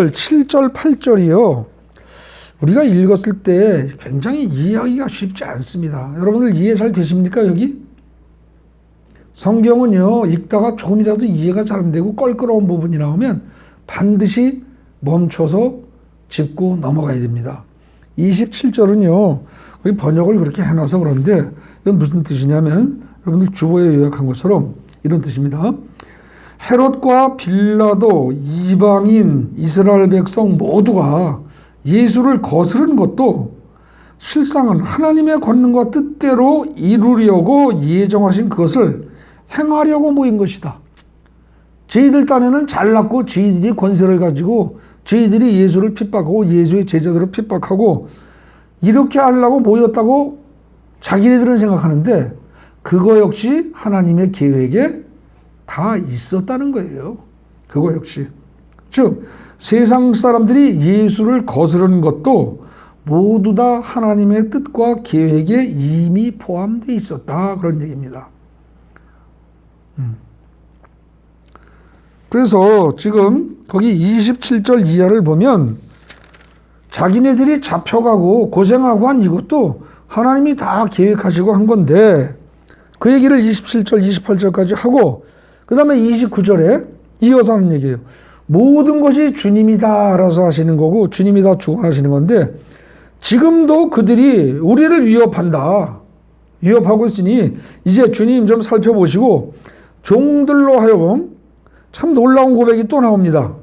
7절, 8절이요. 우리가 읽었을 때 굉장히 이해하기가 쉽지 않습니다. 여러분들 이해 잘 되십니까, 여기? 성경은요, 읽다가 조금이라도 이해가 잘 안 되고 껄끄러운 부분이 나오면 반드시 멈춰서 짚고 넘어가야 됩니다. 27절은요, 거기 번역을 그렇게 해놔서 그런데 이건 무슨 뜻이냐면 여러분들 주보에 요약한 것처럼 이런 뜻입니다. 헤롯과 빌라도 이방인 이스라엘 백성 모두가 예수를 거스른 것도 실상은 하나님의 권능과 뜻대로 이루려고 예정하신 그것을 행하려고 모인 것이다. 저희들 딴에는 잘났고 저희들이 권세를 가지고 저희들이 예수를 핍박하고 예수의 제자들을 핍박하고 이렇게 하려고 모였다고 자기네들은 생각하는데 그거 역시 하나님의 계획에 다 있었다는 거예요. 그거 역시. 즉 세상 사람들이 예수를 거스르는 것도 모두 다 하나님의 뜻과 계획에 이미 포함되어 있었다. 그런 얘기입니다. 그래서 지금 거기 27절 이하를 보면 자기네들이 잡혀가고 고생하고 한 이것도 하나님이 다 계획하시고 한 건데 그 얘기를 27절, 28절까지 하고 그 다음에 29절에 이어서 하는 얘기예요. 모든 것이 주님이 다 알아서 하시는 거고 주님이 다 주관하시는 건데 지금도 그들이 우리를 위협한다. 위협하고 있으니 이제 주님 좀 살펴보시고 종들로 하여금 참 놀라운 고백이 또 나옵니다.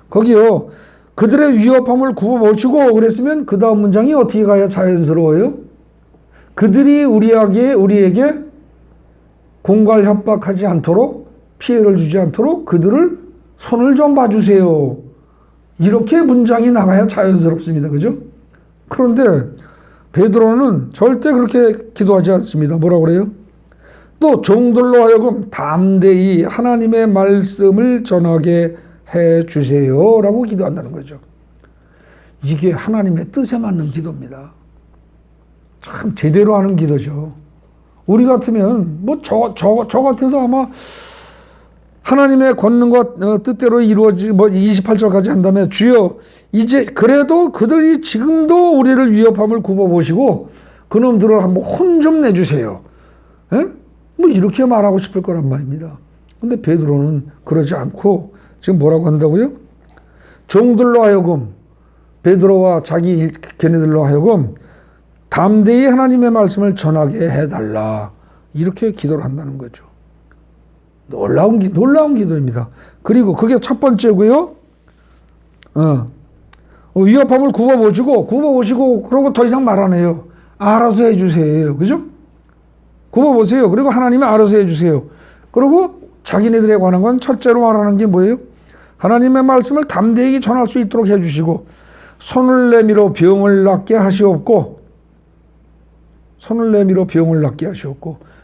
거기요. 그들의 위협함을 굽어보시고 그랬으면 그 다음 문장이 어떻게 가야 자연스러워요? 그들이 우리에게 공갈 협박하지 않도록 피해를 주지 않도록 그들을 손을 좀 봐주세요. 이렇게 문장이 나가야 자연스럽습니다. 그죠? 그런데 베드로는 절대 그렇게 기도하지 않습니다. 뭐라고 그래요? 또 종들로 하여금 담대히 하나님의 말씀을 전하게 해 주세요라고 기도한다는 거죠. 이게 하나님의 뜻에 맞는 기도입니다. 참 제대로 하는 기도죠. 우리 같으면 저 같아도 아마 하나님의 권능과 뜻대로 이루어지 28절까지 한 다음에 주여 이제 그래도 그들이 지금도 우리를 위협함을 굽어보시고 그놈들을 한번 혼 좀 내주세요. 에? 뭐 이렇게 말하고 싶을 거란 말입니다. 근데 베드로는 그러지 않고 지금 뭐라고 한다고요? 종들로 하여금 베드로와 자기 걔네들로 하여금 담대히 하나님의 말씀을 전하게 해달라. 이렇게 기도를 한다는 거죠. 놀라운 기도입니다. 그리고 그게 첫 번째고요. 위협함을 굽어보시고 그러고 더 이상 말 안 해요. 알아서 해주세요. 그죠? 굽어보세요. 그리고 하나님이 알아서 해주세요. 그리고 자기네들에 관한 건 첫째로 말하는 게 뭐예요? 하나님의 말씀을 담대히 전할 수 있도록 해주시고 손을 내밀어 병을 낫게 하시옵고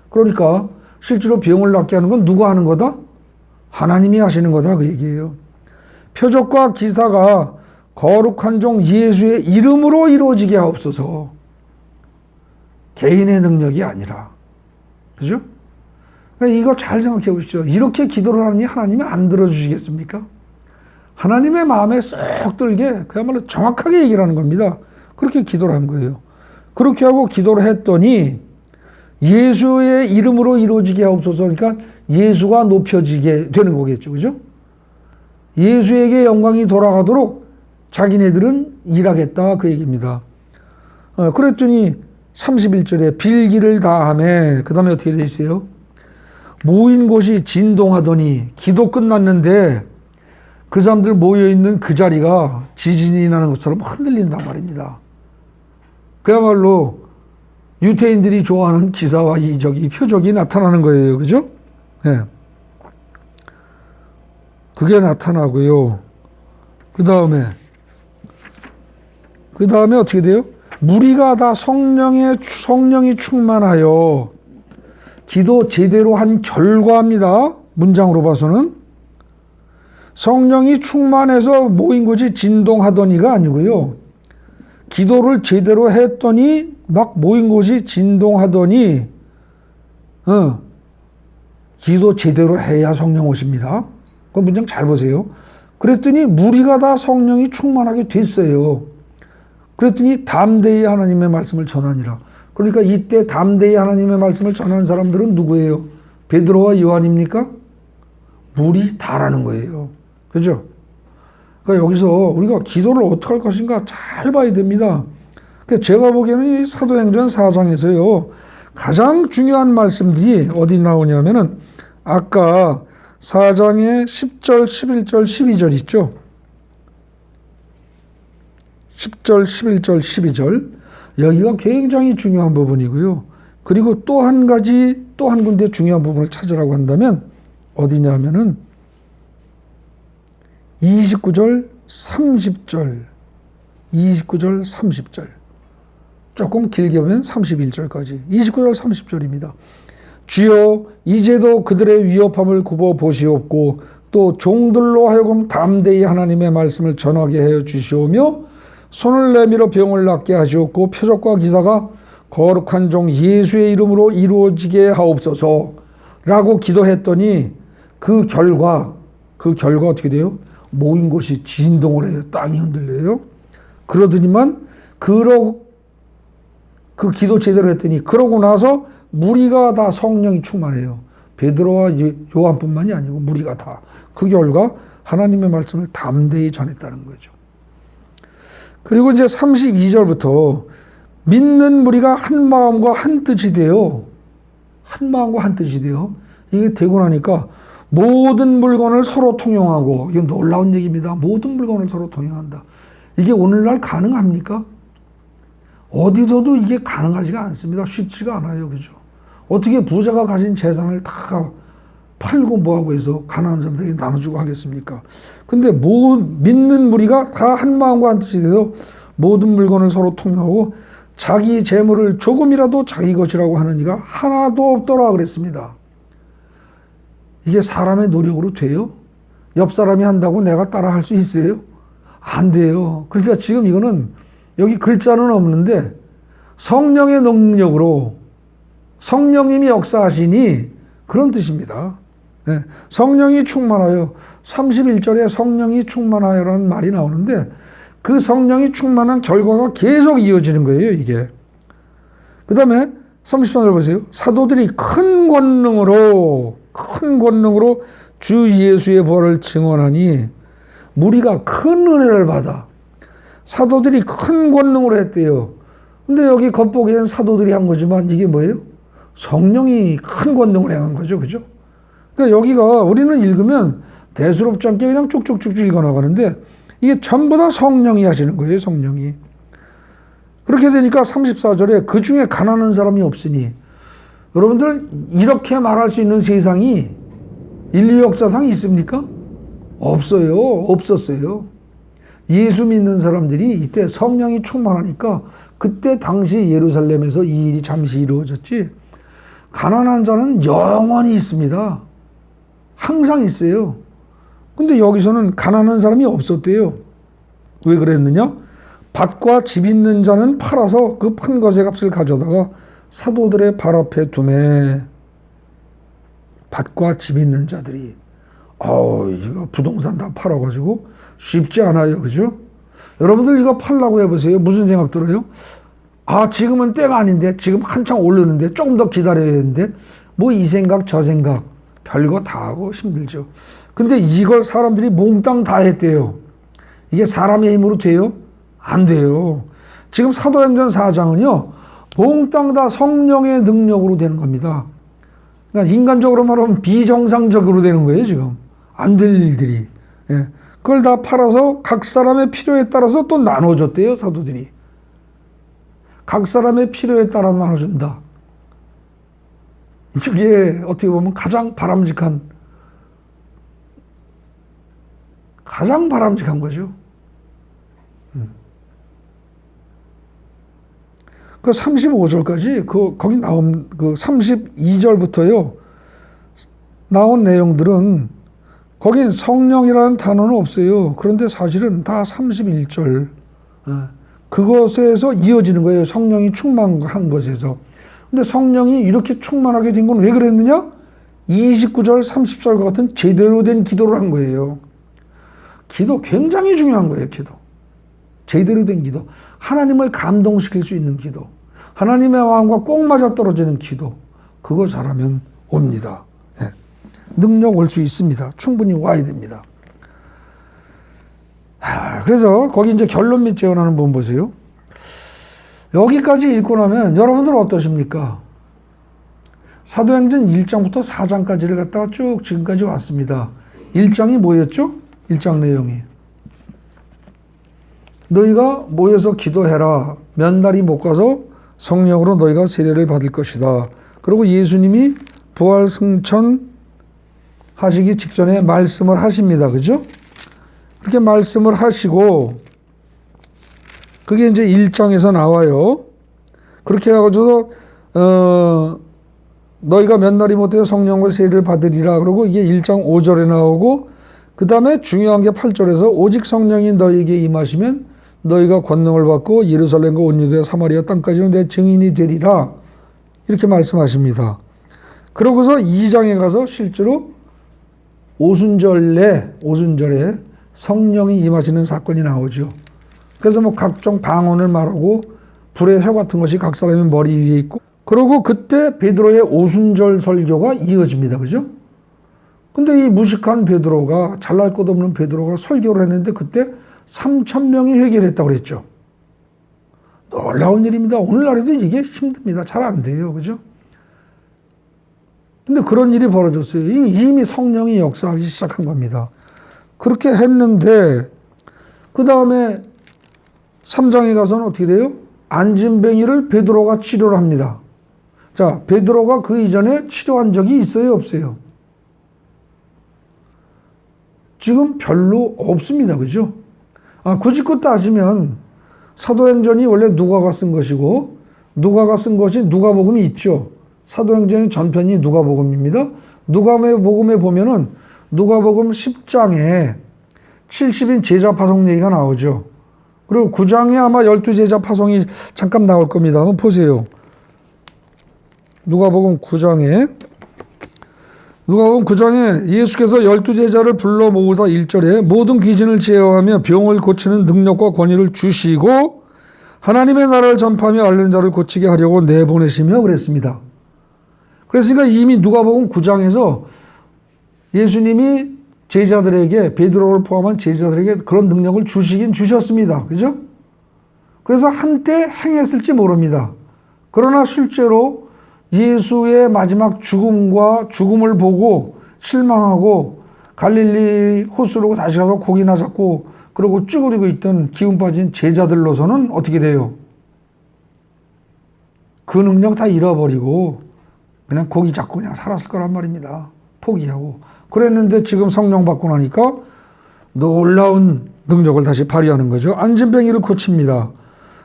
그러니까 실제로 병을 낫게 하는 건 누가 하는 거다? 하나님이 하시는 거다 그 얘기예요. 표적과 기사가 거룩한 종 예수의 이름으로 이루어지게 하옵소서. 개인의 능력이 아니라. 그죠? 그러니까 이거 잘 생각해 보시죠. 이렇게 기도를 하느니 하나님이 안 들어주시겠습니까? 하나님의 마음에 쏙 들게 그야말로 정확하게 얘기를 하는 겁니다. 그렇게 기도를 한 거예요. 그렇게 하고 기도를 했더니 예수의 이름으로 이루어지게 하옵소서. 그러니까 예수가 높여지게 되는 거겠죠. 그죠? 예수에게 영광이 돌아가도록 자기네들은 일하겠다 그 얘기입니다. 그랬더니 31절에 빌기를 다하며 그 다음에 어떻게 돼 있어요? 모인 곳이 진동하더니 기도 끝났는데 그 사람들 모여있는 그 자리가 지진이 나는 것처럼 흔들린단 말입니다. 그야말로 유태인들이 좋아하는 기사와 이적이 표적이 나타나는 거예요. 그죠? 네. 그게 나타나고요. 그 다음에 어떻게 돼요? 무리가 다 성령이 충만하여 기도 제대로 한 결과입니다. 문장으로 봐서는 성령이 충만해서 모인 곳이 진동하더니가 아니고요. 기도를 제대로 했더니 막 모인 곳이 진동하더니 기도 제대로 해야 성령 오십니다. 그 문장 잘 보세요. 그랬더니 무리가 다 성령이 충만하게 됐어요. 그랬더니 담대히 하나님의 말씀을 전하니라. 그러니까 이때 담대히 하나님의 말씀을 전한 사람들은 누구예요? 베드로와 요한입니까? 무리 다라는 거예요. 그죠? 그러니까 여기서 우리가 기도를 어떻게 할 것인가 잘 봐야 됩니다. 제가 보기에는 이 사도행전 4장에서요 가장 중요한 말씀들이 어디 나오냐면은 아까 4장의 10절, 11절, 12절 있죠. 10절, 11절, 12절 여기가 굉장히 중요한 부분이고요. 그리고 또 한 군데 중요한 부분을 찾으라고 한다면 어디냐면은 29절, 30절, 29절, 30절 조금 길게 보면 31절까지 29절, 30절입니다. 주여 이제도 그들의 위협함을 굽어 보시옵고 또 종들로 하여금 담대히 하나님의 말씀을 전하게 해 주시오며 손을 내밀어 병을 낫게 하시옵고 표적과 기사가 거룩한 종 예수의 이름으로 이루어지게 하옵소서 라고 기도했더니 그 결과 어떻게 돼요? 모인 곳이 진동을 해요. 땅이 흔들려요. 그러더니만 그 기도 제대로 했더니 그러고 나서 무리가 다 성령이 충만해요. 베드로와 요한뿐만이 아니고 무리가 다. 그 결과 하나님의 말씀을 담대히 전했다는 거죠. 그리고 이제 32절부터 믿는 무리가 한 마음과 한 뜻이 돼요. 한 마음과 한 뜻이 돼요. 이게 되고 나니까 모든 물건을 서로 통용하고, 이건 놀라운 얘기입니다. 모든 물건을 서로 통용한다. 이게 오늘날 가능합니까? 어디서도 이게 가능하지가 않습니다. 쉽지가 않아요. 그죠? 어떻게 부자가 가진 재산을 다 팔고 뭐하고 해서 가난한 사람들에게 나눠주고 하겠습니까? 근데 믿는 무리가 다 한 마음과 한 뜻이 돼서 모든 물건을 서로 통용하고 자기 재물을 조금이라도 자기 것이라고 하는 이가 하나도 없더라 그랬습니다. 이게 사람의 노력으로 돼요? 옆 사람이 한다고 내가 따라 할 수 있어요? 안 돼요. 그러니까 지금 이거는 여기 글자는 없는데 성령의 능력으로 성령님이 역사하시니 그런 뜻입니다. 네. 성령이 충만하여 31절에 성령이 충만하여라는 말이 나오는데 그 성령이 충만한 결과가 계속 이어지는 거예요, 이게. 그 다음에 33절 보세요. 사도들이 큰 권능으로 주 예수의 부활을 증언하니 무리가 큰 은혜를 받아. 사도들이 큰 권능으로 했대요. 근데 여기 겉보기엔 사도들이 한 거지만 이게 뭐예요? 성령이 큰 권능을 행한 거죠. 그죠? 그러니까 여기가 우리는 읽으면 대수롭지 않게 그냥 쭉쭉쭉 읽어나가는데 이게 전부 다 성령이 하시는 거예요. 성령이. 그렇게 되니까 34절에 그 중에 가난한 사람이 없으니 여러분들 이렇게 말할 수 있는 세상이 인류 역사상이 있습니까? 없어요. 없었어요. 예수 믿는 사람들이 이때 성령이 충만하니까 그때 당시 예루살렘에서 이 일이 잠시 이루어졌지 가난한 자는 영원히 있습니다. 항상 있어요. 근데 여기서는 가난한 사람이 없었대요. 왜 그랬느냐? 밭과 집 있는 자는 팔아서 그 판 것의 값을 가져다가 사도들의 발 앞에 두매. 밭과 집 있는 자들이 이거 부동산 다 팔아가지고 쉽지 않아요. 그죠? 여러분들 이거 팔라고 해보세요. 무슨 생각 들어요? 지금은 때가 아닌데 지금 한창 오르는데 조금 더 기다려야 되는데 뭐 이 생각 저 생각 별거 다 하고 힘들죠. 근데 이걸 사람들이 몽땅 다 했대요. 이게 사람의 힘으로 돼요? 안 돼요. 지금 사도행전 4장은요. 몽땅 다 성령의 능력으로 되는 겁니다. 그러니까 인간적으로 말하면 비정상적으로 되는 거예요. 지금. 안 될 일들이. 예. 그걸 다 팔아서 각 사람의 필요에 따라서 또 나눠줬대요. 사도들이. 각 사람의 필요에 따라 나눠준다. 이게 어떻게 보면 가장 바람직한 거죠. 그 35절까지 거기 나온 그 32절부터요. 나온 내용들은 거긴 성령이라는 단어는 없어요. 그런데 사실은 다 31절 그것에서 이어지는 거예요. 성령이 충만한 것에서. 근데 성령이 이렇게 충만하게 된 건 왜 그랬느냐? 29절, 30절과 같은 제대로 된 기도를 한 거예요. 기도 굉장히 중요한 거예요. 기도. 제대로 된 기도. 하나님을 감동시킬 수 있는 기도. 하나님의 마음과 꼭 맞아떨어지는 기도. 그거 잘하면 옵니다. 네. 능력 올 수 있습니다. 충분히 와야 됩니다. 그래서 거기 이제 결론 및 재현하는 부분 보세요. 여기까지 읽고 나면 여러분들은 어떠십니까? 사도행전 1장부터 4장까지를 갖다가 쭉 지금까지 왔습니다. 1장이 뭐였죠? 1장 내용이. 너희가 모여서 기도해라. 몇 날이 못 가서 성령으로 너희가 세례를 받을 것이다. 그리고 예수님이 부활 승천 하시기 직전에 말씀을 하십니다. 그죠? 그렇게 말씀을 하시고 그게 이제 1장에서 나와요. 그렇게 해가지고 너희가 몇 날이 못해서 성령과 세례를 받으리라. 그러고 이게 1장 5절에 나오고 그 다음에 중요한 게 8절에서 오직 성령이 너희에게 임하시면 너희가 권능을 받고 예루살렘과 온 유대와 사마리아 땅까지는 내 증인이 되리라. 이렇게 말씀하십니다. 그러고서 2장에 가서 실제로 오순절에 성령이 임하시는 사건이 나오죠. 그래서 뭐 각종 방언을 말하고 불의 혀 같은 것이 각 사람의 머리 위에 있고 그리고 그때 베드로의 오순절 설교가 이어집니다. 그죠? 근데 이 무식한 베드로가 잘날 것 없는 베드로가 설교를 했는데 그때 3,000명이 회개를 했다고 그랬죠. 놀라운 일입니다. 오늘날에도 이게 힘듭니다. 잘 안 돼요. 그죠? 근데 그런 일이 벌어졌어요. 이미 성령이 역사하기 시작한 겁니다. 그렇게 했는데 그 다음에 3장에 가서는 어떻게 돼요? 안진뱅이를 베드로가 치료를 합니다. 자, 베드로가 그 이전에 치료한 적이 있어요? 없어요? 지금 별로 없습니다. 그죠? 굳이 따지면 사도행전이 원래 누가가 쓴 것이고 누가가 쓴 것이 누가복음이 있죠. 사도행전의 전편이 누가복음입니다. 누가복음에 보면은 누가복음 10장에 70인 제자 파송 얘기가 나오죠. 그리고 9장에 아마 12제자 파송이 잠깐 나올 겁니다. 한번 보세요. 누가복음 9장에 예수께서 12제자를 불러 모으사 1절에 모든 귀신을 제어하며 병을 고치는 능력과 권위를 주시고 하나님의 나라를 전파하며 앓는 자를 고치게 하려고 내보내시며 그랬습니다. 그랬으니까 이미 누가복음 9장에서 예수님이 제자들에게, 베드로를 포함한 제자들에게 그런 능력을 주시긴 주셨습니다. 그죠? 그래서 한때 행했을지 모릅니다. 그러나 실제로 예수의 마지막 죽음을 보고 실망하고 갈릴리 호수로 다시 가서 고기나 잡고 그러고 쭈그리고 있던 기운 빠진 제자들로서는 어떻게 돼요? 그 능력 다 잃어버리고 그냥 고기 잡고 그냥 살았을 거란 말입니다. 포기하고. 그랬는데 지금 성령 받고 나니까 놀라운 능력을 다시 발휘하는 거죠. 안진뱅이를 고칩니다.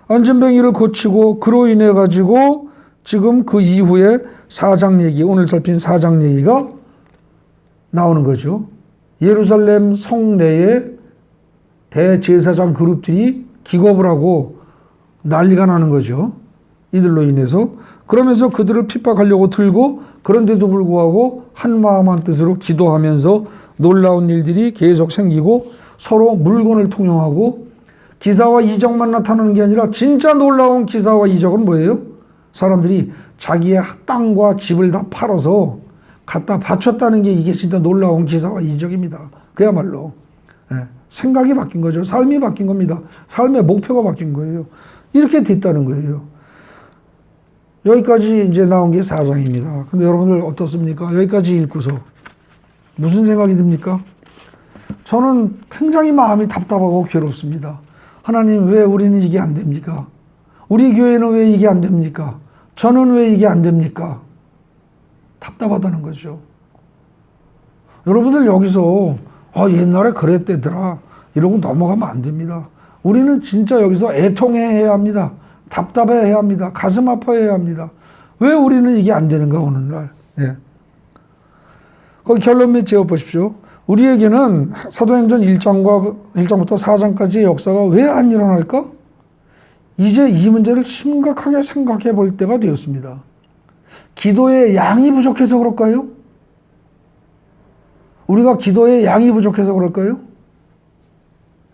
안진뱅이를 고치고 그로 인해 가지고 지금 그 이후에 4장 얘기, 오늘 살핀 4장 얘기가 나오는 거죠. 예루살렘 성내에 대제사장 그룹들이 기겁을 하고 난리가 나는 거죠. 이들로 인해서. 그러면서 그들을 핍박하려고 들고 그런데도 불구하고 한마음 한뜻으로 기도하면서 놀라운 일들이 계속 생기고 서로 물건을 통용하고 기사와 이적만 나타나는 게 아니라 진짜 놀라운 기사와 이적은 뭐예요? 사람들이 자기의 땅과 집을 다 팔아서 갖다 바쳤다는 게 이게 진짜 놀라운 기사와 이적입니다. 그야말로 생각이 바뀐 거죠. 삶이 바뀐 겁니다. 삶의 목표가 바뀐 거예요. 이렇게 됐다는 거예요. 여기까지 이제 나온 게 4장입니다. 근데 여러분들 어떻습니까? 여기까지 읽고서 무슨 생각이 듭니까? 저는 굉장히 마음이 답답하고 괴롭습니다. 하나님, 왜 우리는 이게 안 됩니까? 우리 교회는 왜 이게 안 됩니까? 저는 왜 이게 안 됩니까? 답답하다는 거죠. 여러분들 여기서 옛날에 그랬대더라 이러고 넘어가면 안 됩니다. 우리는 진짜 여기서 애통해야 합니다. 답답해야 합니다. 가슴 아파해야 합니다. 왜 우리는 이게 안 되는가 오늘날. 거기 결론 몇 지어 보십시오. 우리에게는 사도행전 1장부터 4장까지의 역사가 왜 안 일어날까? 이제 이 문제를 심각하게 생각해 볼 때가 되었습니다. 기도의 양이 부족해서 그럴까요? 우리가 기도의 양이 부족해서 그럴까요?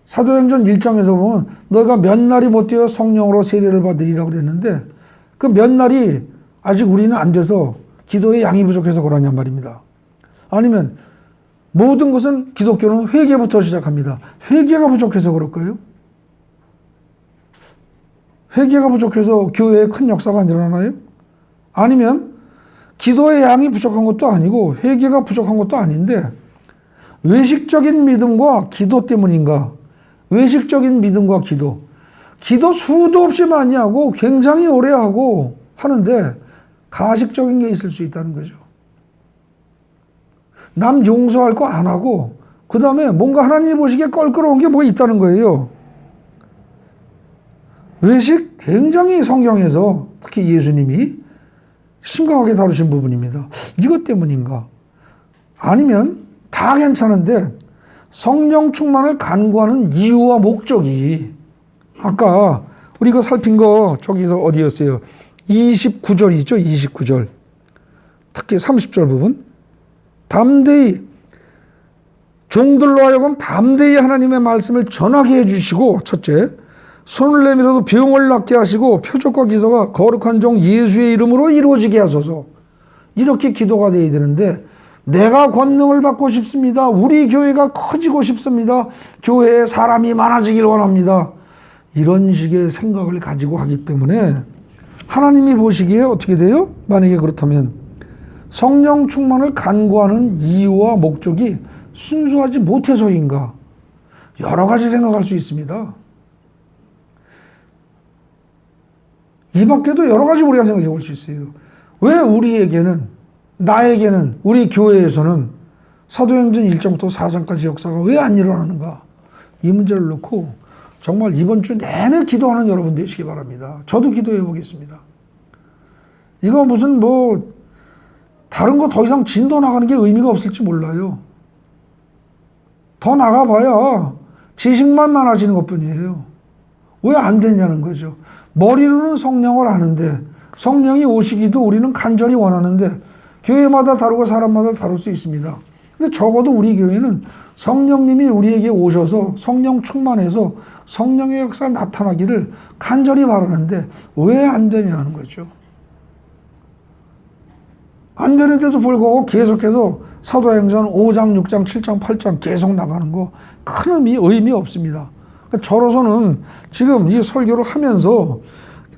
사도행전 1장에서 보면 너희가 몇 날이 못 되어 성령으로 세례를 받으리라고 그랬는데 그 몇 날이 아직 우리는 안 돼서 기도의 양이 부족해서 그러냐 말입니다. 아니면 모든 것은 기독교는 회개부터 시작합니다. 회개가 부족해서 그럴까요? 회개가 부족해서 교회에 큰 역사가 안 일어나나요? 아니면 기도의 양이 부족한 것도 아니고 회개가 부족한 것도 아닌데 외식적인 믿음과 기도 때문인가? 외식적인 믿음과 기도 수도 없이 많이 하고 굉장히 오래 하고 하는데 가식적인 게 있을 수 있다는 거죠. 남 용서할 거 안 하고 그 다음에 뭔가 하나님이 보시기에 껄끄러운 게 뭐 있다는 거예요. 외식 굉장히 성경에서 특히 예수님이 심각하게 다루신 부분입니다. 이것 때문인가? 아니면 다 괜찮은데 성령 충만을 간구하는 이유와 목적이 아까 우리가 살핀 거 저기서 어디였어요? 29절이죠. 29절. 특히 30절 부분. 담대히 종들로 하여금 담대히 하나님의 말씀을 전하게 해주시고 첫째, 손을 내밀어도 병을 낫게 하시고 표적과 기사가 거룩한 종 예수의 이름으로 이루어지게 하소서. 이렇게 기도가 돼야 되는데 내가 권능을 받고 싶습니다. 우리 교회가 커지고 싶습니다. 교회에 사람이 많아지길 원합니다. 이런 식의 생각을 가지고 하기 때문에 하나님이 보시기에 어떻게 돼요? 만약에 그렇다면 성령 충만을 간구하는 이유와 목적이 순수하지 못해서인가? 여러 가지 생각할 수 있습니다. 이 밖에도 여러 가지 우리가 생각해 볼 수 있어요. 왜 우리에게는, 나에게는, 우리 교회에서는 사도행전 1장부터 4장까지 역사가 왜 안 일어나는가? 이 문제를 놓고 정말 이번 주 내내 기도하는 여러분 되시기 바랍니다. 저도 기도해 보겠습니다. 이거 무슨 뭐 다른 거 더 이상 진도 나가는 게 의미가 없을지 몰라요. 더 나가봐야 지식만 많아지는 것뿐이에요. 왜 안 되냐는 거죠. 머리로는 성령을 아는데 성령이 오시기도 우리는 간절히 원하는데 교회마다 다르고 사람마다 다를 수 있습니다. 근데 적어도 우리 교회는 성령님이 우리에게 오셔서 성령 충만해서 성령의 역사 나타나기를 간절히 바라는데 왜 안 되냐는 거죠. 안 되는데도 불구하고 계속해서 사도행전 5장, 6장, 7장, 8장 계속 나가는 거 큰 의미 없습니다. 그러니까 저로서는 지금 이 설교를 하면서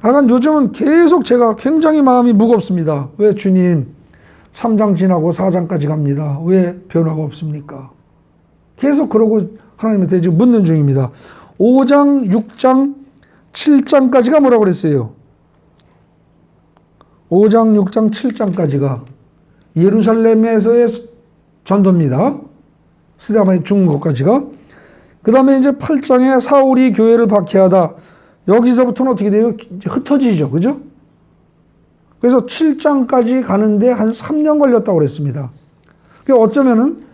약간 요즘은 계속 제가 굉장히 마음이 무겁습니다. 왜 주님 3장 지나고 4장까지 갑니다. 왜 변화가 없습니까? 계속 그러고 하나님한테 지금 묻는 중입니다. 5장, 6장, 7장까지가 뭐라고 그랬어요? 5장, 6장, 7장까지가 예루살렘에서의 전도입니다. 스데반에 죽은 것까지가. 그 다음에 이제 8장에 사울이 교회를 박해하다. 여기서부터는 어떻게 돼요? 이제 흩어지죠. 그죠? 그래서 7장까지 가는데 한 3년 걸렸다고 그랬습니다. 그러니까 어쩌면은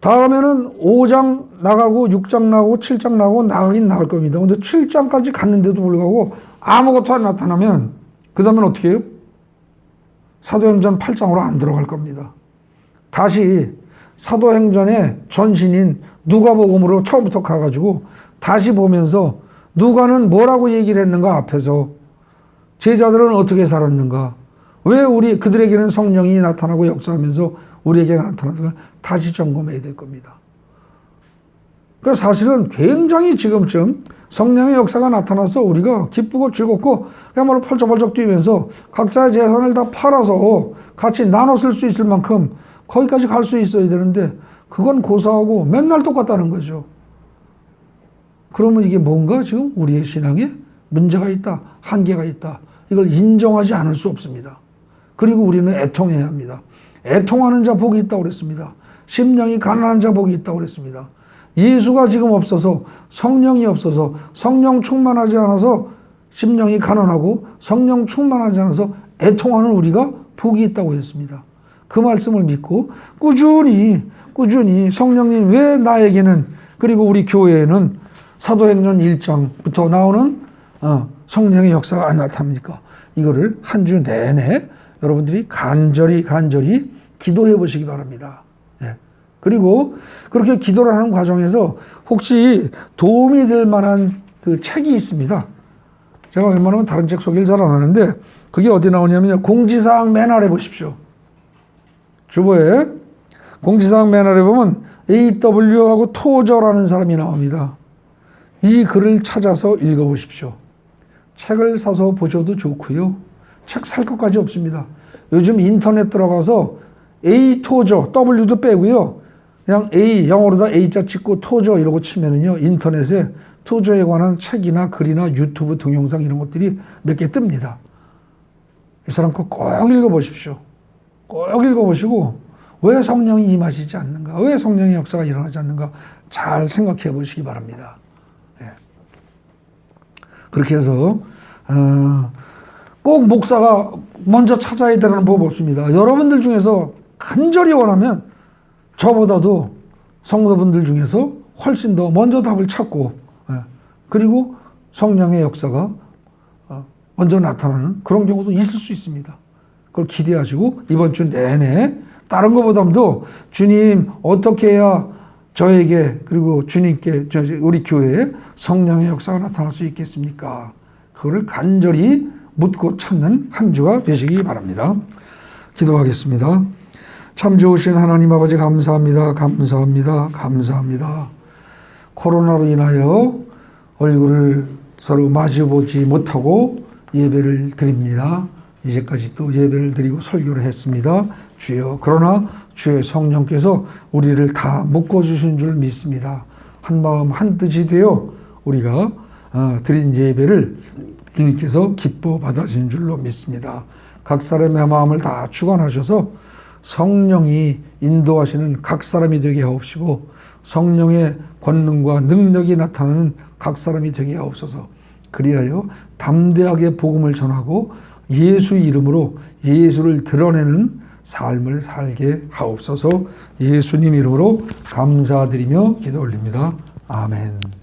다음에는 5장 나가고 6장 나가고 7장 나가고 나가긴 나갈 겁니다. 근데 7장까지 갔는데도 불구하고 아무것도 안 나타나면 그 다음엔 어떻게 해요? 사도행전 8장으로 안 들어갈 겁니다. 다시 사도행전의 전신인 누가복음으로 처음부터 가가지고 다시 보면서 누가는 뭐라고 얘기를 했는가 앞에서 제자들은 어떻게 살았는가 왜 그들에게는 성령이 나타나고 역사하면서 우리에게 나타나는가 다시 점검해야 될 겁니다. 그래서 사실은 굉장히 지금쯤 성령의 역사가 나타나서 우리가 기쁘고 즐겁고 그야말로 펄쩍펄쩍 뛰면서 각자의 재산을 다 팔아서 같이 나눠 쓸 수 있을 만큼 거기까지 갈 수 있어야 되는데 그건 고사하고 맨날 똑같다는 거죠. 그러면 이게 뭔가 지금 우리의 신앙에 문제가 있다, 한계가 있다. 이걸 인정하지 않을 수 없습니다. 그리고 우리는 애통해야 합니다. 애통하는 자 복이 있다고 그랬습니다. 심령이 가난한 자 복이 있다고 그랬습니다. 예수가 지금 없어서 성령이 없어서 성령 충만하지 않아서 심령이 가난하고 성령 충만하지 않아서 애통하는 우리가 복이 있다고 했습니다. 그 말씀을 믿고 꾸준히 성령님 왜 나에게는 그리고 우리 교회에는 사도행전 1장부터 나오는 성령의 역사가 안 나타납니까? 이거를 한 주 내내 여러분들이 간절히 기도해 보시기 바랍니다. 네. 그리고 그렇게 기도를 하는 과정에서 혹시 도움이 될 만한 그 책이 있습니다. 제가 웬만하면 다른 책 소개를 잘 안 하는데 그게 어디 나오냐면 공지사항 맨 아래 보십시오. 주보에 공지사항 맨 아래 보면 AW하고 토저라는 사람이 나옵니다. 이 글을 찾아서 읽어보십시오. 책을 사서 보셔도 좋고요. 책 살 것까지 없습니다. 요즘 인터넷 들어가서 A 토저, W도 빼고요. 그냥 A, 영어로다 A자 찍고 토저 이러고 치면은요. 인터넷에 토저에 관한 책이나 글이나 유튜브 동영상 이런 것들이 몇 개 뜹니다. 이 사람 거 꼭 읽어보십시오. 꼭 읽어보시고 왜 성령이 임하시지 않는가? 왜 성령의 역사가 일어나지 않는가? 잘 생각해 보시기 바랍니다. 네. 그렇게 해서 꼭 목사가 먼저 찾아야 되는 법 없습니다. 여러분들 중에서 간절히 원하면 저보다도 성도분들 중에서 훨씬 더 먼저 답을 찾고 그리고 성령의 역사가 먼저 나타나는 그런 경우도 있을 수 있습니다. 그걸 기대하시고 이번 주 내내 다른 것보다도 주님 어떻게 해야 저에게 그리고 주님께 우리 교회에 성령의 역사가 나타날 수 있겠습니까? 그거를 간절히 묻고 찾는 한 주가 되시기 바랍니다. 기도하겠습니다. 참 좋으신 하나님 아버지 감사합니다. 코로나로 인하여 얼굴을 서로 마주보지 못하고 예배를 드립니다. 이제까지 또 예배를 드리고 설교를 했습니다. 주여, 그러나 주의 성령께서 우리를 다 묶어주신 줄 믿습니다. 한마음 한뜻이 되어 우리가 드린 예배를 주님께서 기뻐 받아주신 줄로 믿습니다. 각 사람의 마음을 다 주관하셔서 성령이 인도하시는 각 사람이 되게 하옵시고 성령의 권능과 능력이 나타나는 각 사람이 되게 하옵소서. 그리하여 담대하게 복음을 전하고 예수 이름으로 예수를 드러내는 삶을 살게 하옵소서. 예수님 이름으로 감사드리며 기도 올립니다. 아멘.